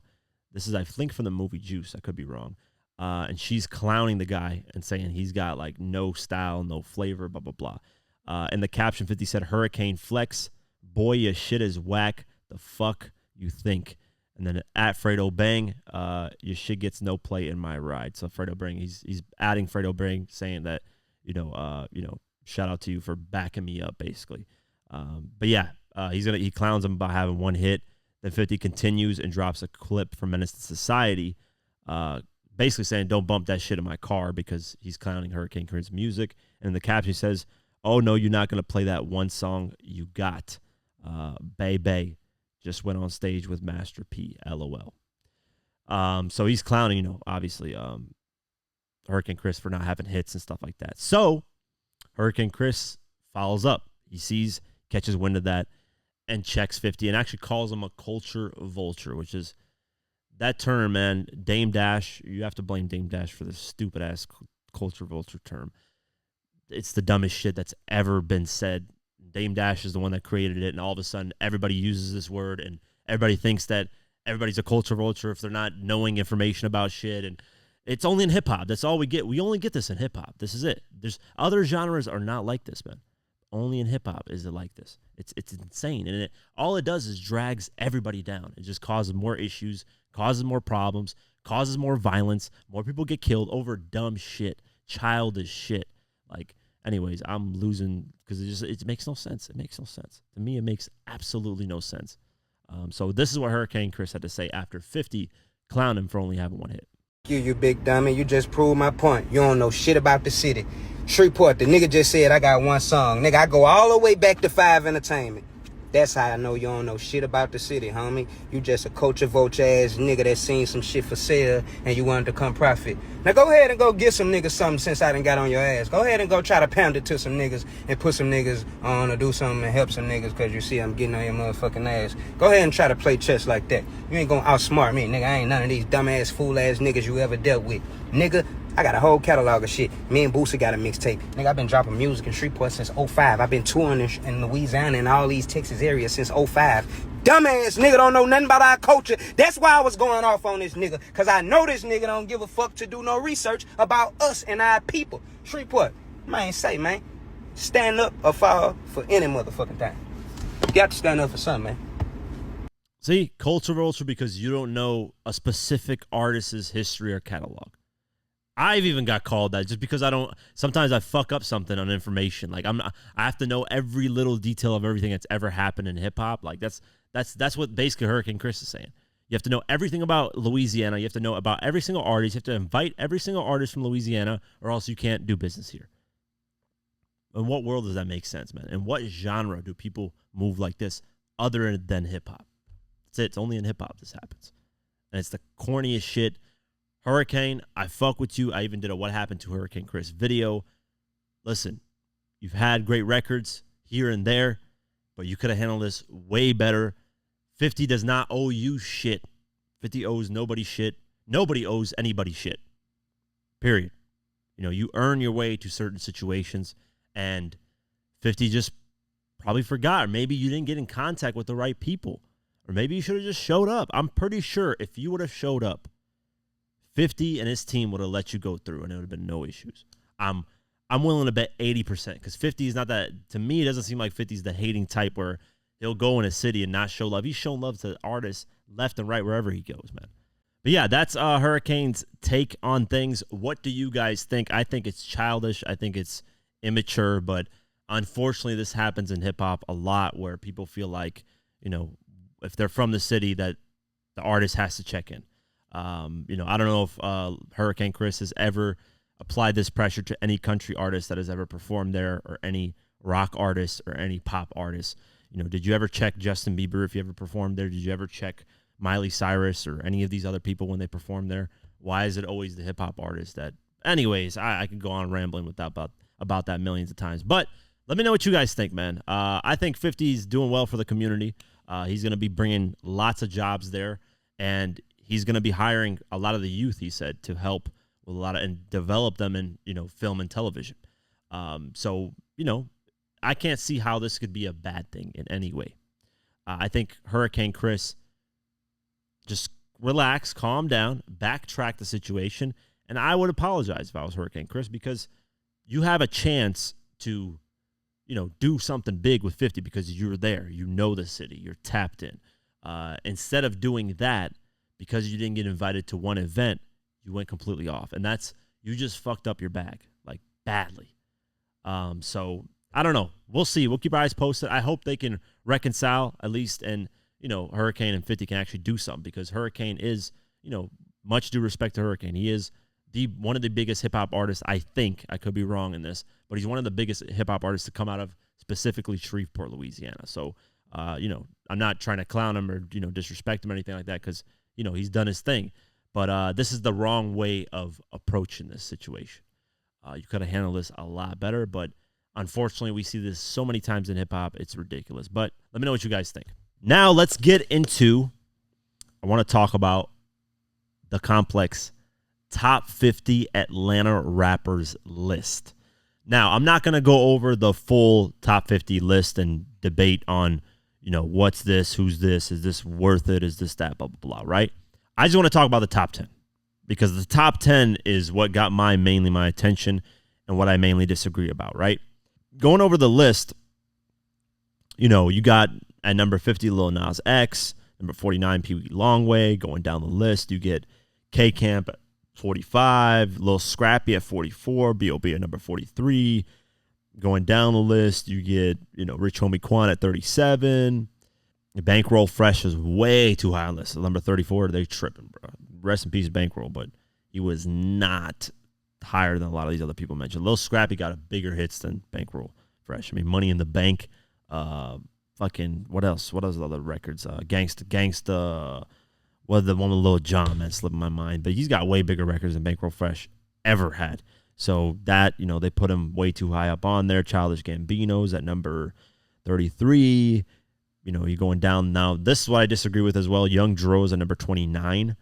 This is, I think, from the movie Juice. I could be wrong. And she's clowning the guy and saying he's got like no style, no flavor, blah, blah, blah. And the caption 50 said, Hurricane Flex, boy, your shit is whack. The fuck you think? And then at Fredo Bang, your shit gets no play in my ride. So Fredo Bang, he's adding Fredo Bang, saying that, shout out to you for backing me up, basically. But yeah, he clowns him about having one hit. Then 50 continues and drops a clip from Menace to Society, basically saying, don't bump that shit in my car, because he's clowning Hurricane Chris' music. And the caption says, oh, no, you're not going to play that one song you got. Bay Bay just went on stage with Master P, LOL. So he's clowning, obviously, Hurricane Chris for not having hits and stuff like that. So Hurricane Chris follows up. He catches wind of that, and checks 50 and actually calls him a culture vulture, which is that term, man. Dame Dash, you have to blame Dame Dash for this stupid-ass culture vulture term. It's the dumbest shit that's ever been said. Dame Dash is the one that created it, and all of a sudden everybody uses this word, and everybody thinks that everybody's a culture vulture if they're not knowing information about shit. And it's only in hip-hop. That's all we get. We only get this in hip-hop. This is it. There's other genres are not like this, man. Only in hip-hop is it like this. It's insane. And all it does is drags everybody down. It just causes more issues, causes more problems, causes more violence. More people get killed over dumb shit, childish shit. Like, anyways, I'm losing because it makes no sense. It makes no sense. To me, it makes absolutely no sense. So this is what Hurricane Chris had to say after 50 clowned him for only having one hit. You big dummy. You just proved my point. You don't know shit about the city. Shreveport, the nigga just said I got one song. Nigga, I go all the way back to 5 Entertainment. That's how I know you don't know shit about the city, homie. You just a culture vulture ass nigga that seen some shit for sale and you wanted to come profit. Now go ahead and go get some niggas something since I done got on your ass. Go ahead and go try to pound it to some niggas and put some niggas on or do something and help some niggas because you see I'm getting on your motherfucking ass. Go ahead and try to play chess like that. You ain't gonna outsmart me, nigga. I ain't none of these dumbass, fool-ass niggas you ever dealt with. Nigga, I got a whole catalog of shit. Me and Boosie got a mixtape. Nigga, I've been dropping music in Shreveport since 05. I've been touring in Louisiana and all these Texas areas since 05. Dumbass nigga don't know nothing about our culture. That's why I was going off on this nigga. Because I know this nigga don't give a fuck to do no research about us and our people. Shreveport, man, say, man. Stand up or fall for any motherfucking time. You got to stand up for something, man. See, culture vulture because you don't know a specific artist's history or catalog. I've even got called that just because sometimes I fuck up something on information. Like I have to know every little detail of everything that's ever happened in hip hop. Like that's what basically Hurricane Chris is saying. You have to know everything about Louisiana. You have to know about every single artist. You have to invite every single artist from Louisiana or else you can't do business here. In what world does that make sense, man? In what genre do people move like this other than hip hop? That's it. It's only in hip hop this happens. And it's the corniest shit. Hurricane, I fuck with you. I even did a What Happened to Hurricane Chris video. Listen, you've had great records here and there, but you could have handled this way better. 50 does not owe you shit. 50 owes nobody shit. Nobody owes anybody shit. Period. You know, you earn your way to certain situations, and 50 just probably forgot. Or maybe you didn't get in contact with the right people. Or maybe you should have just showed up. I'm pretty sure if you would have showed up, 50 and his team would have let you go through, and it would have been no issues. I'm willing to bet 80% because 50 is not that. To me, it doesn't seem like 50 is the hating type where he'll go in a city and not show love. He's shown love to artists left and right wherever he goes, man. But yeah, that's Hurricane's take on things. What do you guys think? I think it's childish. I think it's immature, but unfortunately, this happens in hip hop a lot where people feel like, you know, if they're from the city, that the artist has to check in. You know, I don't know if Hurricane Chris has ever applied this pressure to any country artist that has ever performed there, or any rock artist or any pop artist. You know, did you ever check Justin Bieber if you ever performed there? Did you ever check Miley Cyrus or any of these other people when they perform there? Why is it always the hip hop artist that? Anyways, I could go on rambling about that millions of times. But let me know what you guys think, man. I think 50 is doing well for the community. He's going to be bringing lots of jobs there, and he's going to be hiring a lot of the youth, he said, to help with a lot of and develop them in, you know, film and television. So, you know, I can't see how this could be a bad thing in any way. I think Hurricane Chris, just relax, calm down, backtrack the situation, and I would apologize if I was Hurricane Chris, because you have a chance to, you know, do something big with 50 because you're there, you know the city, you're tapped in. Instead of doing that, because you didn't get invited to one event, you went completely off. And you just fucked up your bag, like, badly. So, I don't know. We'll see. We'll keep our eyes posted. I hope they can reconcile, at least, and, you know, Hurricane and 50 can actually do something, because Hurricane is, you know, much due respect to Hurricane. He is one of the biggest hip-hop artists, I think. I could be wrong in this, but he's one of the biggest hip-hop artists to come out of specifically Shreveport, Louisiana. So, you know, I'm not trying to clown him or, you know, disrespect him or anything like that, because, you know, he's done his thing. But this is the wrong way of approaching this situation. You could have handled this a lot better, but unfortunately, we see this so many times in hip-hop, it's ridiculous. But let me know what you guys think. Now, let's get into, I want to talk about the Complex Top 50 Atlanta Rappers list. Now, I'm not going to go over the full Top 50 list and debate on, you know, what's this, who's this, is this worth it, is this that, blah, blah, blah, right? I just want to talk about the top 10, because the top 10 is what got mainly my attention and what I mainly disagree about, right? Going over the list, you know, you got at number 50, Lil Nas X, number 49, Pee Wee Longway. Going down the list, you get K-Camp at 45, Lil Scrappy at 44, B.O.B. at number 43. Going down the list, you get, you know, Rich Homie Quan at 37. Bankroll Fresh is way too high on this. Number 34, they tripping, bro. Rest in peace, Bankroll, but he was not higher than a lot of these other people mentioned. Lil Scrappy got a bigger hits than Bankroll Fresh. I mean, Money in the Bank, fucking, what else? What else are the other records? Gangsta, what the one with Lil Jon, man, slipping my mind. But he's got way bigger records than Bankroll Fresh ever had. So that, you know, they put him way too high up on there. Childish Gambino's at number 33. You know, you're going down now. This is what I disagree with as well. Young Dro's at number 29.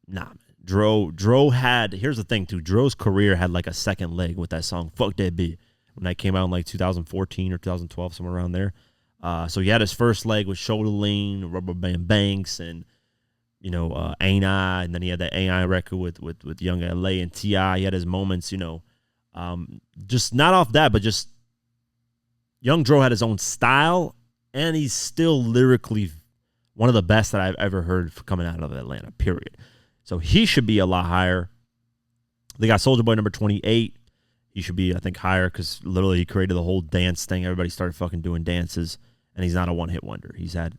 Nah, man. Dro had, here's the thing too, Dro's career had like a second leg with that song Fuck That Bitch when that came out in like 2014 or 2012, somewhere around there. So he had his first leg with Shoulder Lean, Rubber Band Banks, and Ain't I, and then he had that Ain't I record with Young LA and T.I. He had his moments, just not off that, but just Young Dro had his own style, and he's still lyrically one of the best that I've ever heard coming out of Atlanta, period. So he should be a lot higher. They got Soulja Boy number 28. He should be, I think, higher because literally he created the whole dance thing. Everybody started fucking doing dances, and he's not a one-hit wonder. He's had,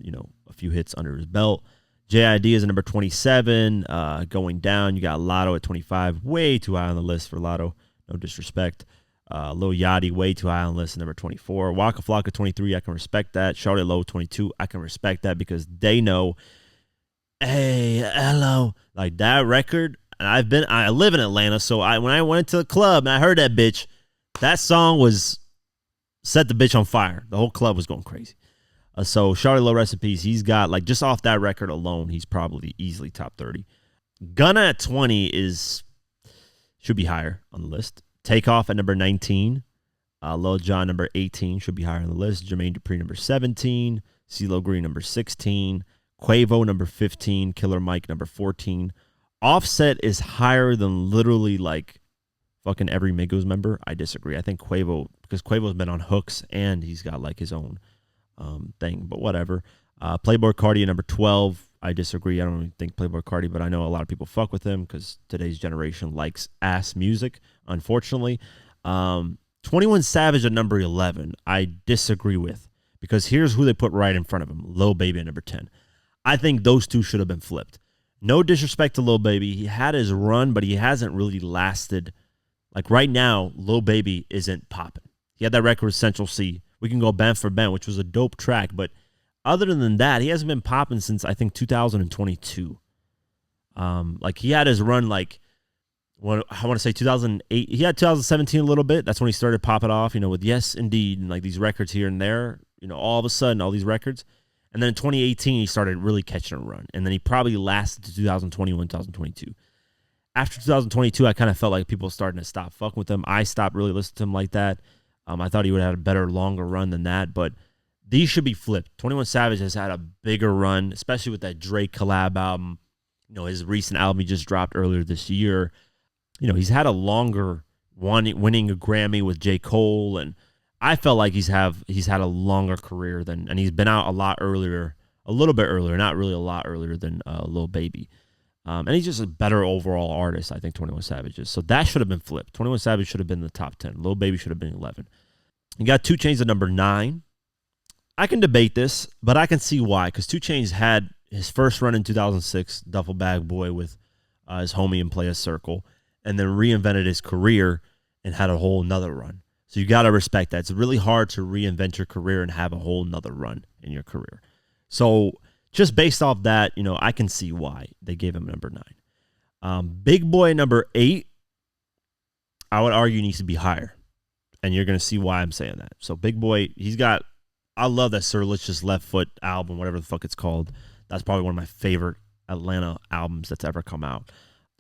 a few hits under his belt. JID is at number 27. Going down, you got Lotto at 25. Way too high on the list for Lotto. No disrespect. Lil Yachty, way too high on the list at number 24. Waka Flocka, 23. I can respect that. Charlotte Lowe, 22. I can respect that because they know, hey, hello. Like that record, and I live in Atlanta, so when I went to the club and I heard that bitch, that song was set the bitch on fire. The whole club was going crazy. So Charlie Low recipes, he's got like just off that record alone, he's probably easily top 30. Gunna at 20 should be higher on the list. Takeoff at number 19. Lil Jon number 18 should be higher on the list. Jermaine Dupri number 17. CeeLo Green number 16. Quavo number 15. Killer Mike number 14. Offset is higher than literally like fucking every Migos member. I disagree. I think Quavo, because Quavo's been on hooks and he's got like his own thing, but whatever. Playboi Carti at number 12. I disagree. I don't even think Playboi Carti, but I know a lot of people fuck with him because today's generation likes ass music, unfortunately. 21 Savage at number 11. I disagree with, because here's who they put right in front of him. Lil Baby at number 10. I think those two should have been flipped. No disrespect to Lil Baby. He had his run, but he hasn't really lasted. Like right now, Lil Baby isn't popping. He had that record with Central C. We can go band for band, which was a dope track. But other than that, he hasn't been popping since, I think, 2022. Like he had his run like, I want to say 2008. He had 2017 a little bit. That's when he started popping off, with Yes Indeed and like these records here and there. All of a sudden, all these records. And then in 2018, he started really catching a run. And then he probably lasted to 2021, 2022. After 2022, I kind of felt like people starting to stop fucking with him. I stopped really listening to him like that. I thought he would have had a better, longer run than that. But these should be flipped. 21 Savage has had a bigger run, especially with that Drake collab album. His recent album he just dropped earlier this year. He's had a longer winning a Grammy with J. Cole, and I felt like he's had a longer career and he's been out a lot earlier, a little bit earlier, not really a lot earlier than Lil Baby. And he's just a better overall artist, I think, 21 Savage is. So that should have been flipped. 21 Savage should have been in the top 10. Lil Baby should have been 11. You got 2 Chainz at number 9. I can debate this, but I can see why. Because 2 Chainz had his first run in 2006, Duffel Bag Boy with his homie and Play a Circle, and then reinvented his career and had a whole nother run. So you got to respect that. It's really hard to reinvent your career and have a whole nother run in your career. So just based off that, I can see why they gave him number 9. Big Boy number 8, I would argue needs to be higher. And you're going to see why I'm saying that. So Big Boy, I love that Sir Let's Just Left Foot album, whatever the fuck it's called. That's probably one of my favorite Atlanta albums that's ever come out.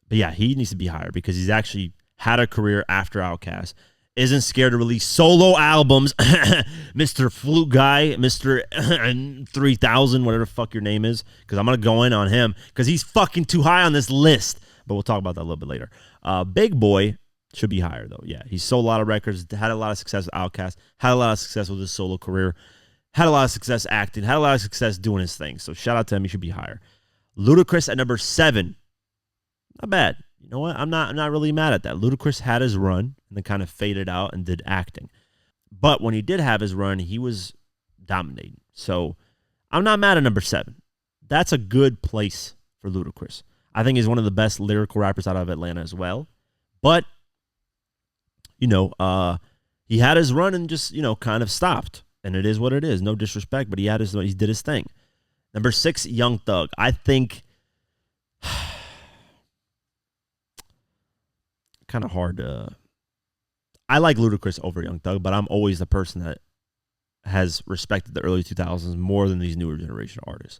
But yeah, he needs to be higher because he's actually had a career after Outkast. Isn't scared to release solo albums. Mr. Flute Guy, Mr. 3000, whatever the fuck your name is. Because I'm going to go in on him because he's fucking too high on this list. But we'll talk about that a little bit later. Big Boy should be higher, though. Yeah, he sold a lot of records, had a lot of success with Outkast, had a lot of success with his solo career, had a lot of success acting, had a lot of success doing his thing. So shout out to him. He should be higher. Ludacris at number 7. Not bad. You know what? I'm not really mad at that. Ludacris had his run and then kind of faded out and did acting. But when he did have his run, he was dominating. So I'm not mad at number 7. That's a good place for Ludacris. I think he's one of the best lyrical rappers out of Atlanta as well. But, he had his run and just, kind of stopped. And it is what it is. No disrespect, but he did his thing. Number 6, Young Thug. I think kind of hard to. I like Ludacris over Young Thug, but I'm always the person that has respected the early 2000s more than these newer generation artists.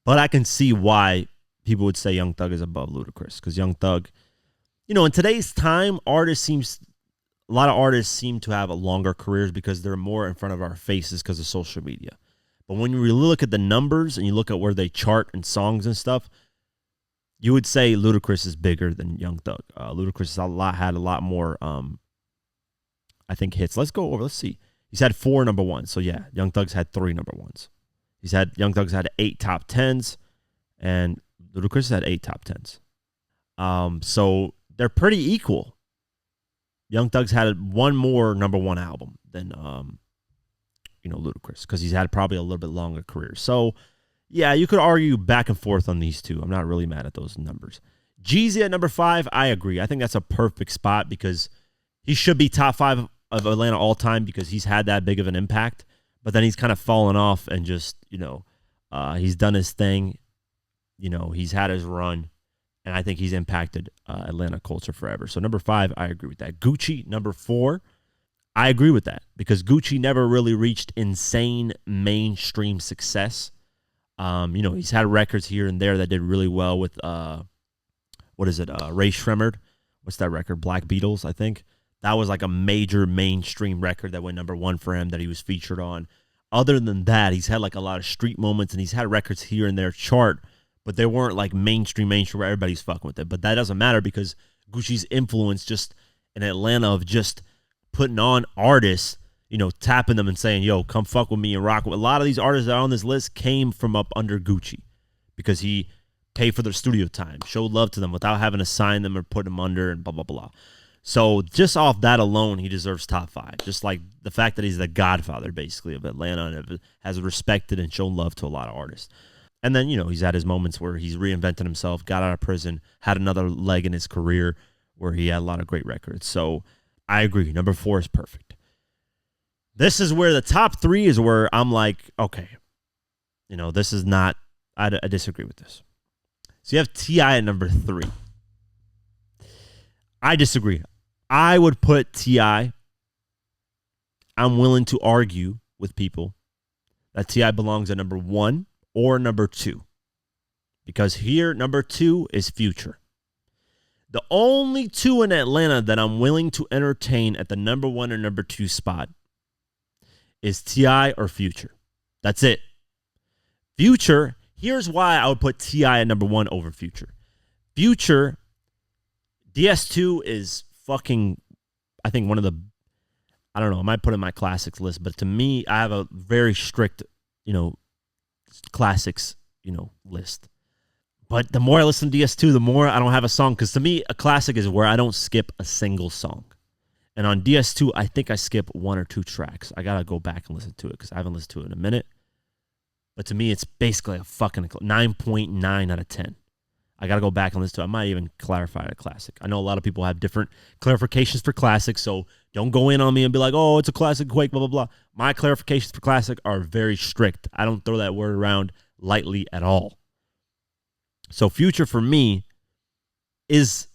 But I can see why people would say Young Thug is above Ludacris because Young Thug, in today's time, a lot of artists seem to have longer careers because they're more in front of our faces because of social media. But when you really look at the numbers and you look at where they chart and songs and stuff, you would say Ludacris is bigger than Young Thug. Ludacris had a lot more, I think, hits. Let's go over. Let's see. He's had 4 number ones. So, yeah, Young Thug's had 3 number ones. Young Thug's had 8 top 10s, and Ludacris had 8 top 10s. So they're pretty equal. Young Thug's had 1 more number 1 album than Ludacris because he's had probably a little bit longer career. So, yeah, you could argue back and forth on these two. I'm not really mad at those numbers. Jeezy at number 5, I agree. I think that's a perfect spot because he should be top 5 of Atlanta all time because he's had that big of an impact. But then he's kind of fallen off and just, he's done his thing. He's had his run. And I think he's impacted Atlanta culture forever. So number 5, I agree with that. Gucci, number 4, I agree with that because Gucci never really reached insane mainstream success. He's had records here and there that did really well with, Ray Shremmerd. What's that record? Black Beatles, I think. That was like a major mainstream record that went number 1 for him that he was featured on. Other than that, he's had like a lot of street moments and he's had records here and there chart, but they weren't like mainstream where everybody's fucking with it. But that doesn't matter because Gucci's influence just in Atlanta of just putting on artists, tapping them and saying, yo, come fuck with me and rock with. A lot of these artists that are on this list came from up under Gucci because he paid for their studio time, showed love to them without having to sign them or put them under and blah, blah, blah. So just off that alone, he deserves top 5. Just like the fact that he's the godfather, basically, of Atlanta and has respected and shown love to a lot of artists. And then, he's had his moments where he's reinvented himself, got out of prison, had another leg in his career where he had a lot of great records. So I agree. Number 4 is perfect. This is where the top 3 is where I'm like, okay, this is not, I disagree with this. So you have T.I. at number 3. I disagree. I would put T.I. I'm willing to argue with people that T.I. belongs at number 1 or number 2. Because here, number 2 is Future. The only 2 in Atlanta that I'm willing to entertain at the number 1 or number 2 spot is T.I. or Future. That's it. Future, here's why I would put T.I. at number 1 over Future. Future, DS2 is fucking, I think one of the, I don't know, I might put it in my classics list, but to me, I have a very strict, classics, list. But the more I listen to DS2, the more I don't have a song, because to me, a classic is where I don't skip a single song. And on DS2, I think I skip 1 or 2 tracks. I got to go back and listen to it, because I haven't listened to it in a minute. But to me, it's basically a fucking 9.9 out of 10. I got to go back and listen to it. I might even clarify a classic. I know a lot of people have different clarifications for classics, so don't go in on me and be like, oh, it's a classic Quake, blah, blah, blah. My clarifications for classic are very strict. I don't throw that word around lightly at all. So Future for me is,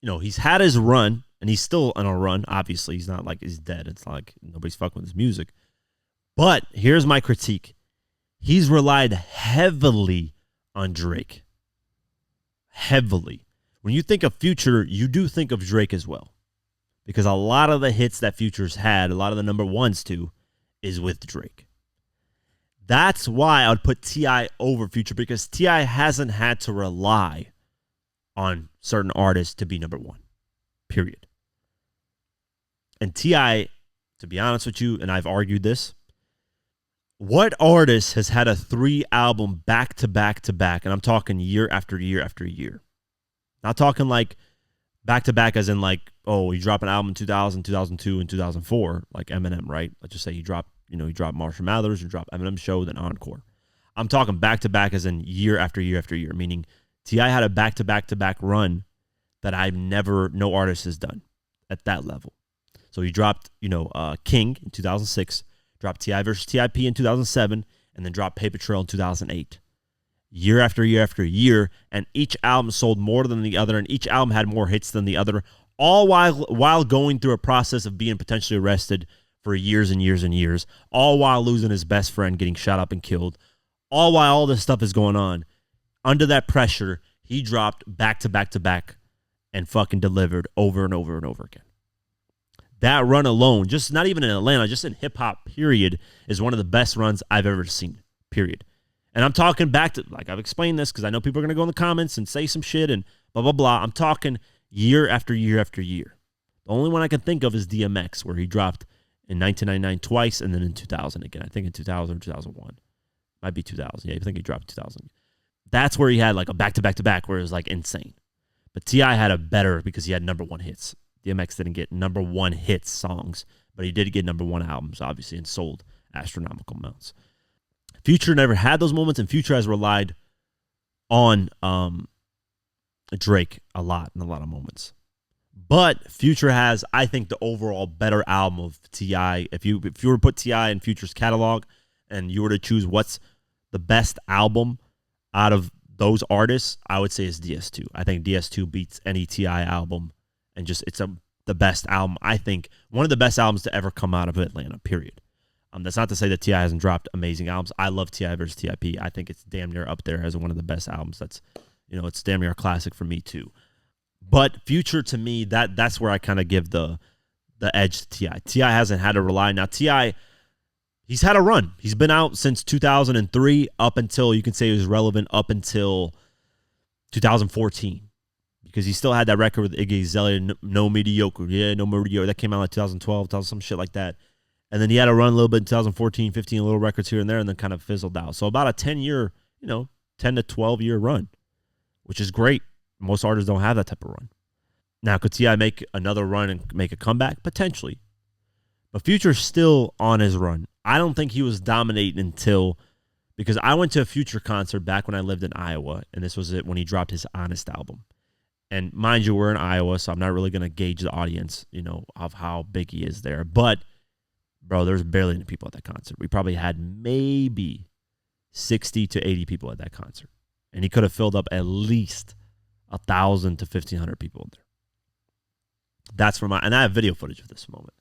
he's had his run, and he's still on a run. Obviously, he's not like he's dead. It's not like nobody's fucking with his music. But here's my critique. He's relied heavily on Drake. Heavily. When you think of Future, you do think of Drake as well. Because a lot of the hits that Future's had, a lot of the number ones too, is with Drake. That's why I would put T.I. over Future, because T.I. hasn't had to rely on certain artists to be number 1. Period. And T.I., to be honest with you, and I've argued this, what artist has had a 3-album back-to-back-to-back, and I'm talking year after year after year. Not talking like back-to-back as in like, oh, you drop an album in 2000, 2002, and 2004, like Eminem, right? Let's just say you drop Marshall Mathers, you drop Eminem Show, then Encore. I'm talking back-to-back as in year after year after year, meaning T.I. had a back-to-back-to-back run that no artist has done at that level. So he dropped, King in 2006, dropped T.I. versus T.I.P. in 2007, and then dropped Paper Trail in 2008. Year after year after year, and each album sold more than the other, and each album had more hits than the other, all while going through a process of being potentially arrested for years and years and years, all while losing his best friend, getting shot up and killed, all while all this stuff is going on. Under that pressure, he dropped back to back to back and fucking delivered over and over and over again. That run alone, just not even in Atlanta, just in hip-hop, period, is one of the best runs I've ever seen, period. And I'm talking back to, like I've explained this because I know people are going to go in the comments and say some shit and blah, blah, blah. I'm talking year after year after year. The only one I can think of is DMX, where he dropped in 1999 twice and then in 2000 again. I think in 2000 or 2001. Might be 2000. Yeah, I think he dropped 2000. That's where he had like a back-to-back-to-back where it was like insane. But T.I. had a better because he had number one hits. DMX didn't get number one hits songs, but he did get number one albums, obviously, and sold astronomical amounts. Future never had those moments, and Future has relied on Drake a lot in a lot of moments. But Future has, I think, the overall better album of T.I. If you were to put T.I. in Future's catalog and you were to choose what's the best album out of those artists, I would say it's DS2. I think DS2 beats any T.I. album, and just the best album. I think one of the best albums to ever come out of Atlanta, period. That's not to say that T.I. hasn't dropped amazing albums. I love T.I. versus T.I.P. I think it's damn near up there as one of the best albums. That's, it's damn near a classic for me too. But Future, to me, that's where I kind of give the edge to T.I. T.I. hasn't had to rely. Now, T.I., he's had a run. He's been out since 2003 up until, you can say he was relevant up until 2014. Because he still had that record with Iggy Azalea, No Mediocre. Yeah, No Mediocre. That came out like 2012, some shit like that. And then he had a run a little bit in 2014, 15, little records here and there, and then kind of fizzled out. So about a 10-year, 10 to 12-year run, which is great. Most artists don't have that type of run. Now, could T.I. make another run and make a comeback? Potentially. But Future's still on his run. I don't think he was dominating because I went to a Future concert back when I lived in Iowa, and this was it when he dropped his Honest album. And mind you, we're in Iowa, so I'm not really going to gauge the audience, of how big he is there. But, bro, there's barely any people at that concert. We probably had maybe 60 to 80 people at that concert. And he could have filled up at least 1,000 to 1,500 people in there. That's and I have video footage of this moment.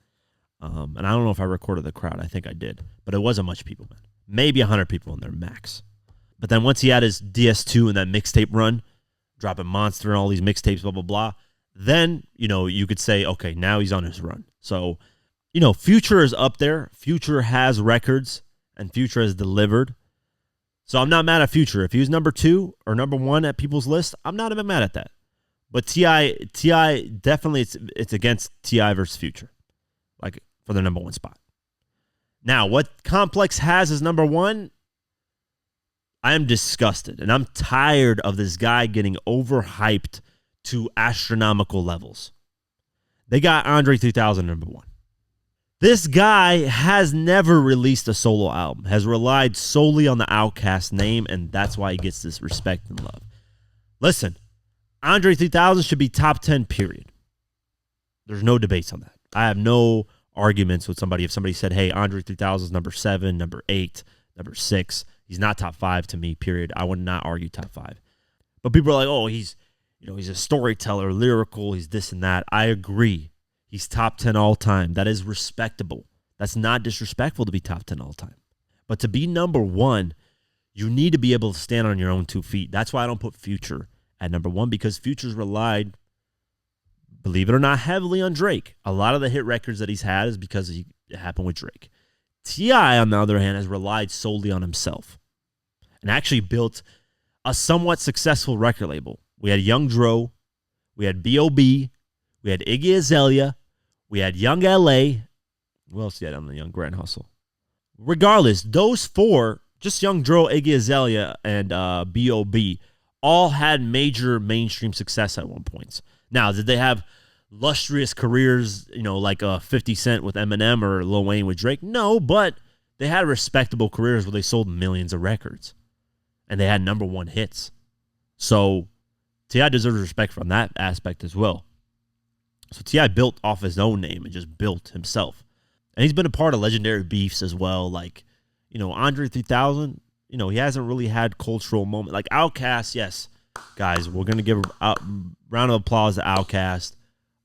And I don't know if I recorded the crowd. I think I did. But it wasn't much people, man. Maybe 100 people in there max. But then once he had his DS2 and that mixtape run, dropping Monster and all these mixtapes, blah, blah, blah, then, you could say, okay, now he's on his run. So, Future is up there. Future has records, and Future has delivered. So I'm not mad at Future. If he was number 2 or number 1 at people's list, I'm not even mad at that. But T.I. definitely, it's against T.I. versus Future, like for the number 1 spot. Now, what Complex has as number 1, I am disgusted, and I'm tired of this guy getting overhyped to astronomical levels. They got Andre 3000 number 1. This guy has never released a solo album, has relied solely on the Outkast name, and that's why he gets this respect and love. Listen, Andre 3000 should be top 10, period. There's no debates on that. I have no arguments with somebody. If somebody said, hey, Andre 3000 is number 7, number 8, number 6, he's not top 5 to me, period. I would not argue top 5. But people are like, oh, he's a storyteller, lyrical, he's this and that. I agree. He's top 10 all time. That is respectable. That's not disrespectful to be top 10 all time. But to be number 1, you need to be able to stand on your own 2 feet. That's why I don't put Future at number 1, because Future's relied, believe it or not, heavily on Drake. A lot of the hit records that he's had is because it happened with Drake. T.I., on the other hand, has relied solely on himself and actually built a somewhat successful record label. We had Young Dro, we had B.O.B., we had Iggy Azalea, we had Young L.A. Who else did on the Young Grand Hustle? Regardless, those 4, just Young Dro, Iggy Azalea, and B.O.B., all had major mainstream success at one point. Now, did they have lustrous careers, like 50 Cent with Eminem or Lil Wayne with Drake? No, but they had respectable careers where they sold millions of records. And they had number 1 hits. So T.I. deserves respect from that aspect as well. So T.I. built off his own name and just built himself. And he's been a part of legendary beefs as well. Like, Andre 3000, he hasn't really had cultural moment. Like Outkast, yes, guys, we're going to give a round of applause to Outkast.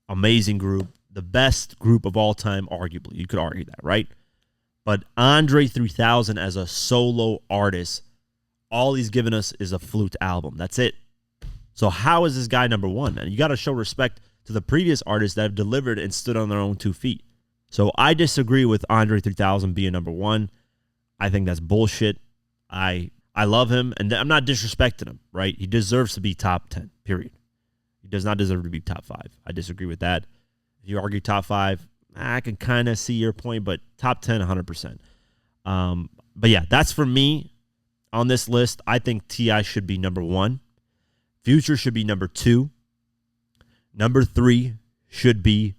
Amazing group. The best group of all time, arguably. You could argue that, right? But Andre 3000 as a solo artist, all he's given us is a Flute album. That's it. So how is this guy number one? And you got to show respect to the previous artists that have delivered and stood on their own 2 feet. So I disagree with Andre 3000 being number one. I think that's bullshit. I love him, and I'm not disrespecting him, right? He deserves to be top 10, period. He does not deserve to be top 5. I disagree with that. If you argue top 5, I can kind of see your point, but top 10, 100%. But yeah, that's for me on this list. I think T.I. should be number 1. Future should be number 2. Number 3 should be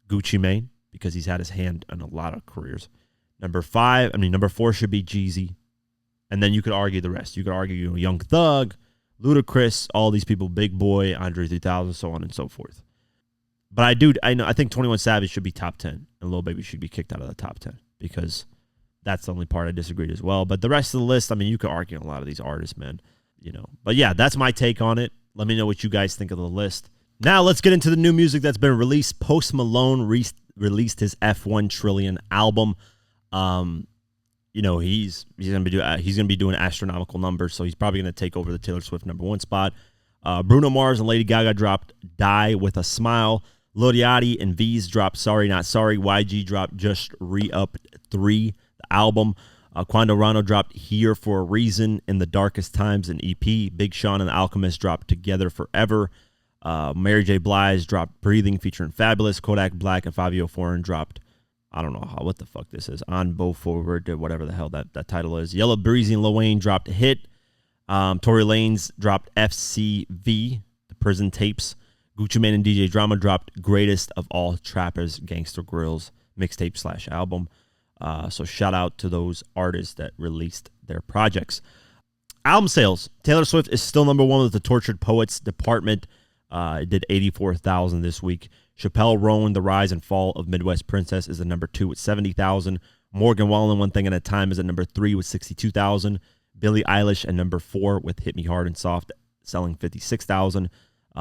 Gucci Mane, because he's had his hand in a lot of careers. Number 4 should be Jeezy. And then you could argue the rest. You could argue, Young Thug, Ludacris, all these people, Big Boy, Andre 3000, so on and so forth. But I think 21 Savage should be top 10, and Lil Baby should be kicked out of the top 10, because that's the only part I disagreed as well. But the rest of the list, you could argue on a lot of these artists, man. But yeah, that's my take on it. Let me know what you guys think of the list. Now let's get into the new music that's been released. Post Malone released his F1 Trillion album. He's gonna be doing astronomical numbers, so he's probably gonna take over the Taylor Swift number 1 spot. Bruno Mars and Lady Gaga dropped Die With a Smile. Lil Yachty and V's dropped Sorry Not Sorry. YG dropped Just Re-Up 3, the album. Quando Rano dropped Here for a Reason, In the Darkest Times, an EP. Big Sean and the Alchemist dropped Together Forever. Mary J. Blige dropped Breathing featuring Fabulous. Kodak Black and Fabio Foreign dropped, I don't know what the fuck this is, On Bo Forward, whatever the hell that title is. Yellow Breezy and Lil Wayne dropped Hit. Tory Lanez dropped FCV, the Prison Tapes. Gucci Mane and DJ Drama dropped Greatest of All Trappers, Gangster Grills mixtape / album. So shout out to those artists that released their projects. Album sales. Taylor Swift is still number 1 with the Tortured Poets Department. It did 84,000 this week. Chappelle Roan, The Rise and Fall of Midwest Princess, is at number 2 with 70,000. Morgan Wallen, One Thing at a Time, is at number 3 with 62,000. Billie Eilish at number 4 with Hit Me Hard and Soft, selling 56,000.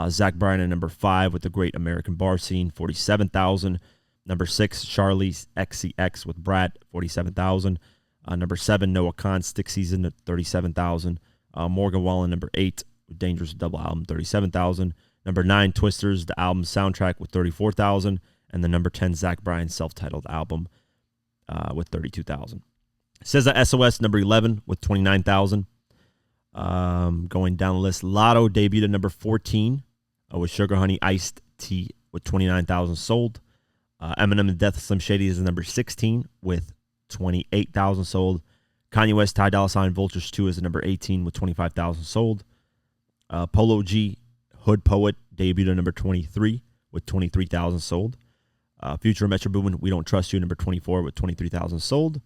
Zach Bryan at number 5 with The Great American Bar Scene, 47,000. Number 6, Charlize XCX with Brat, 47,000. Number 7, Noah Khan, Stick Season at 37,000. Morgan Wallen, number 8, with Dangerous Double Album, 37,000. Number 9, Twisters, the album soundtrack, with 34,000. And the number 10, Zach Bryan's self-titled album with 32,000. SZA SOS, number 11, with 29,000. Going down the list, Lotto debuted at number 14 with Sugar Honey Iced Tea with 29,000 sold. Eminem and Death Slim Shady is number 16 with 28,000 sold. Kanye West, Ty Dolla $ign, Vultures 2 is at number 18 with 25,000 sold. Polo G, Hood Poet, debuted at number 23 with 23,000 sold. Future Metro Boomin, We Don't Trust You, number 24 with 23,000 sold.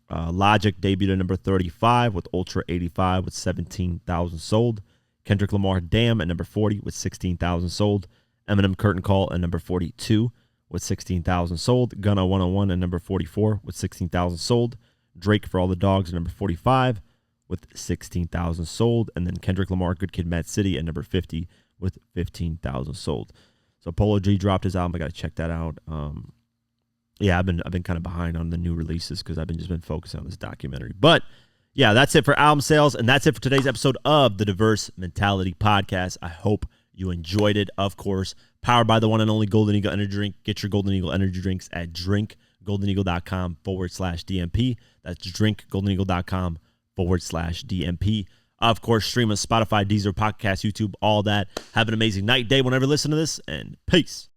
Logic debuted at number 35 with Ultra 85 with 17,000 sold. Kendrick Lamar, Damn, at number 40 with 16,000 sold. Eminem, Curtain Call, at number 42 with 16,000 sold. Gunna 101 at number 44 with 16,000 sold. Drake, For All the Dogs, at number 45 with 16,000 sold. And then Kendrick Lamar, Good Kid, Mad City, at number 50 with 15,000 sold. So Polo G dropped his album. I got to check that out. Yeah, I've been kind of behind on the new releases because I've been focusing on this documentary. But yeah, that's it for album sales, and that's it for today's episode of the Diverse Mentality Podcast. I hope you enjoyed it. Of course, powered by the one and only Golden Eagle Energy Drink. Get your Golden Eagle Energy Drinks at drinkgoldeneagle.com/DMP. That's drinkgoldeneagle.com/DMP. Of course, stream on Spotify, Deezer, Podcast, YouTube, all that. Have an amazing night, day, whenever you listen to this, and peace.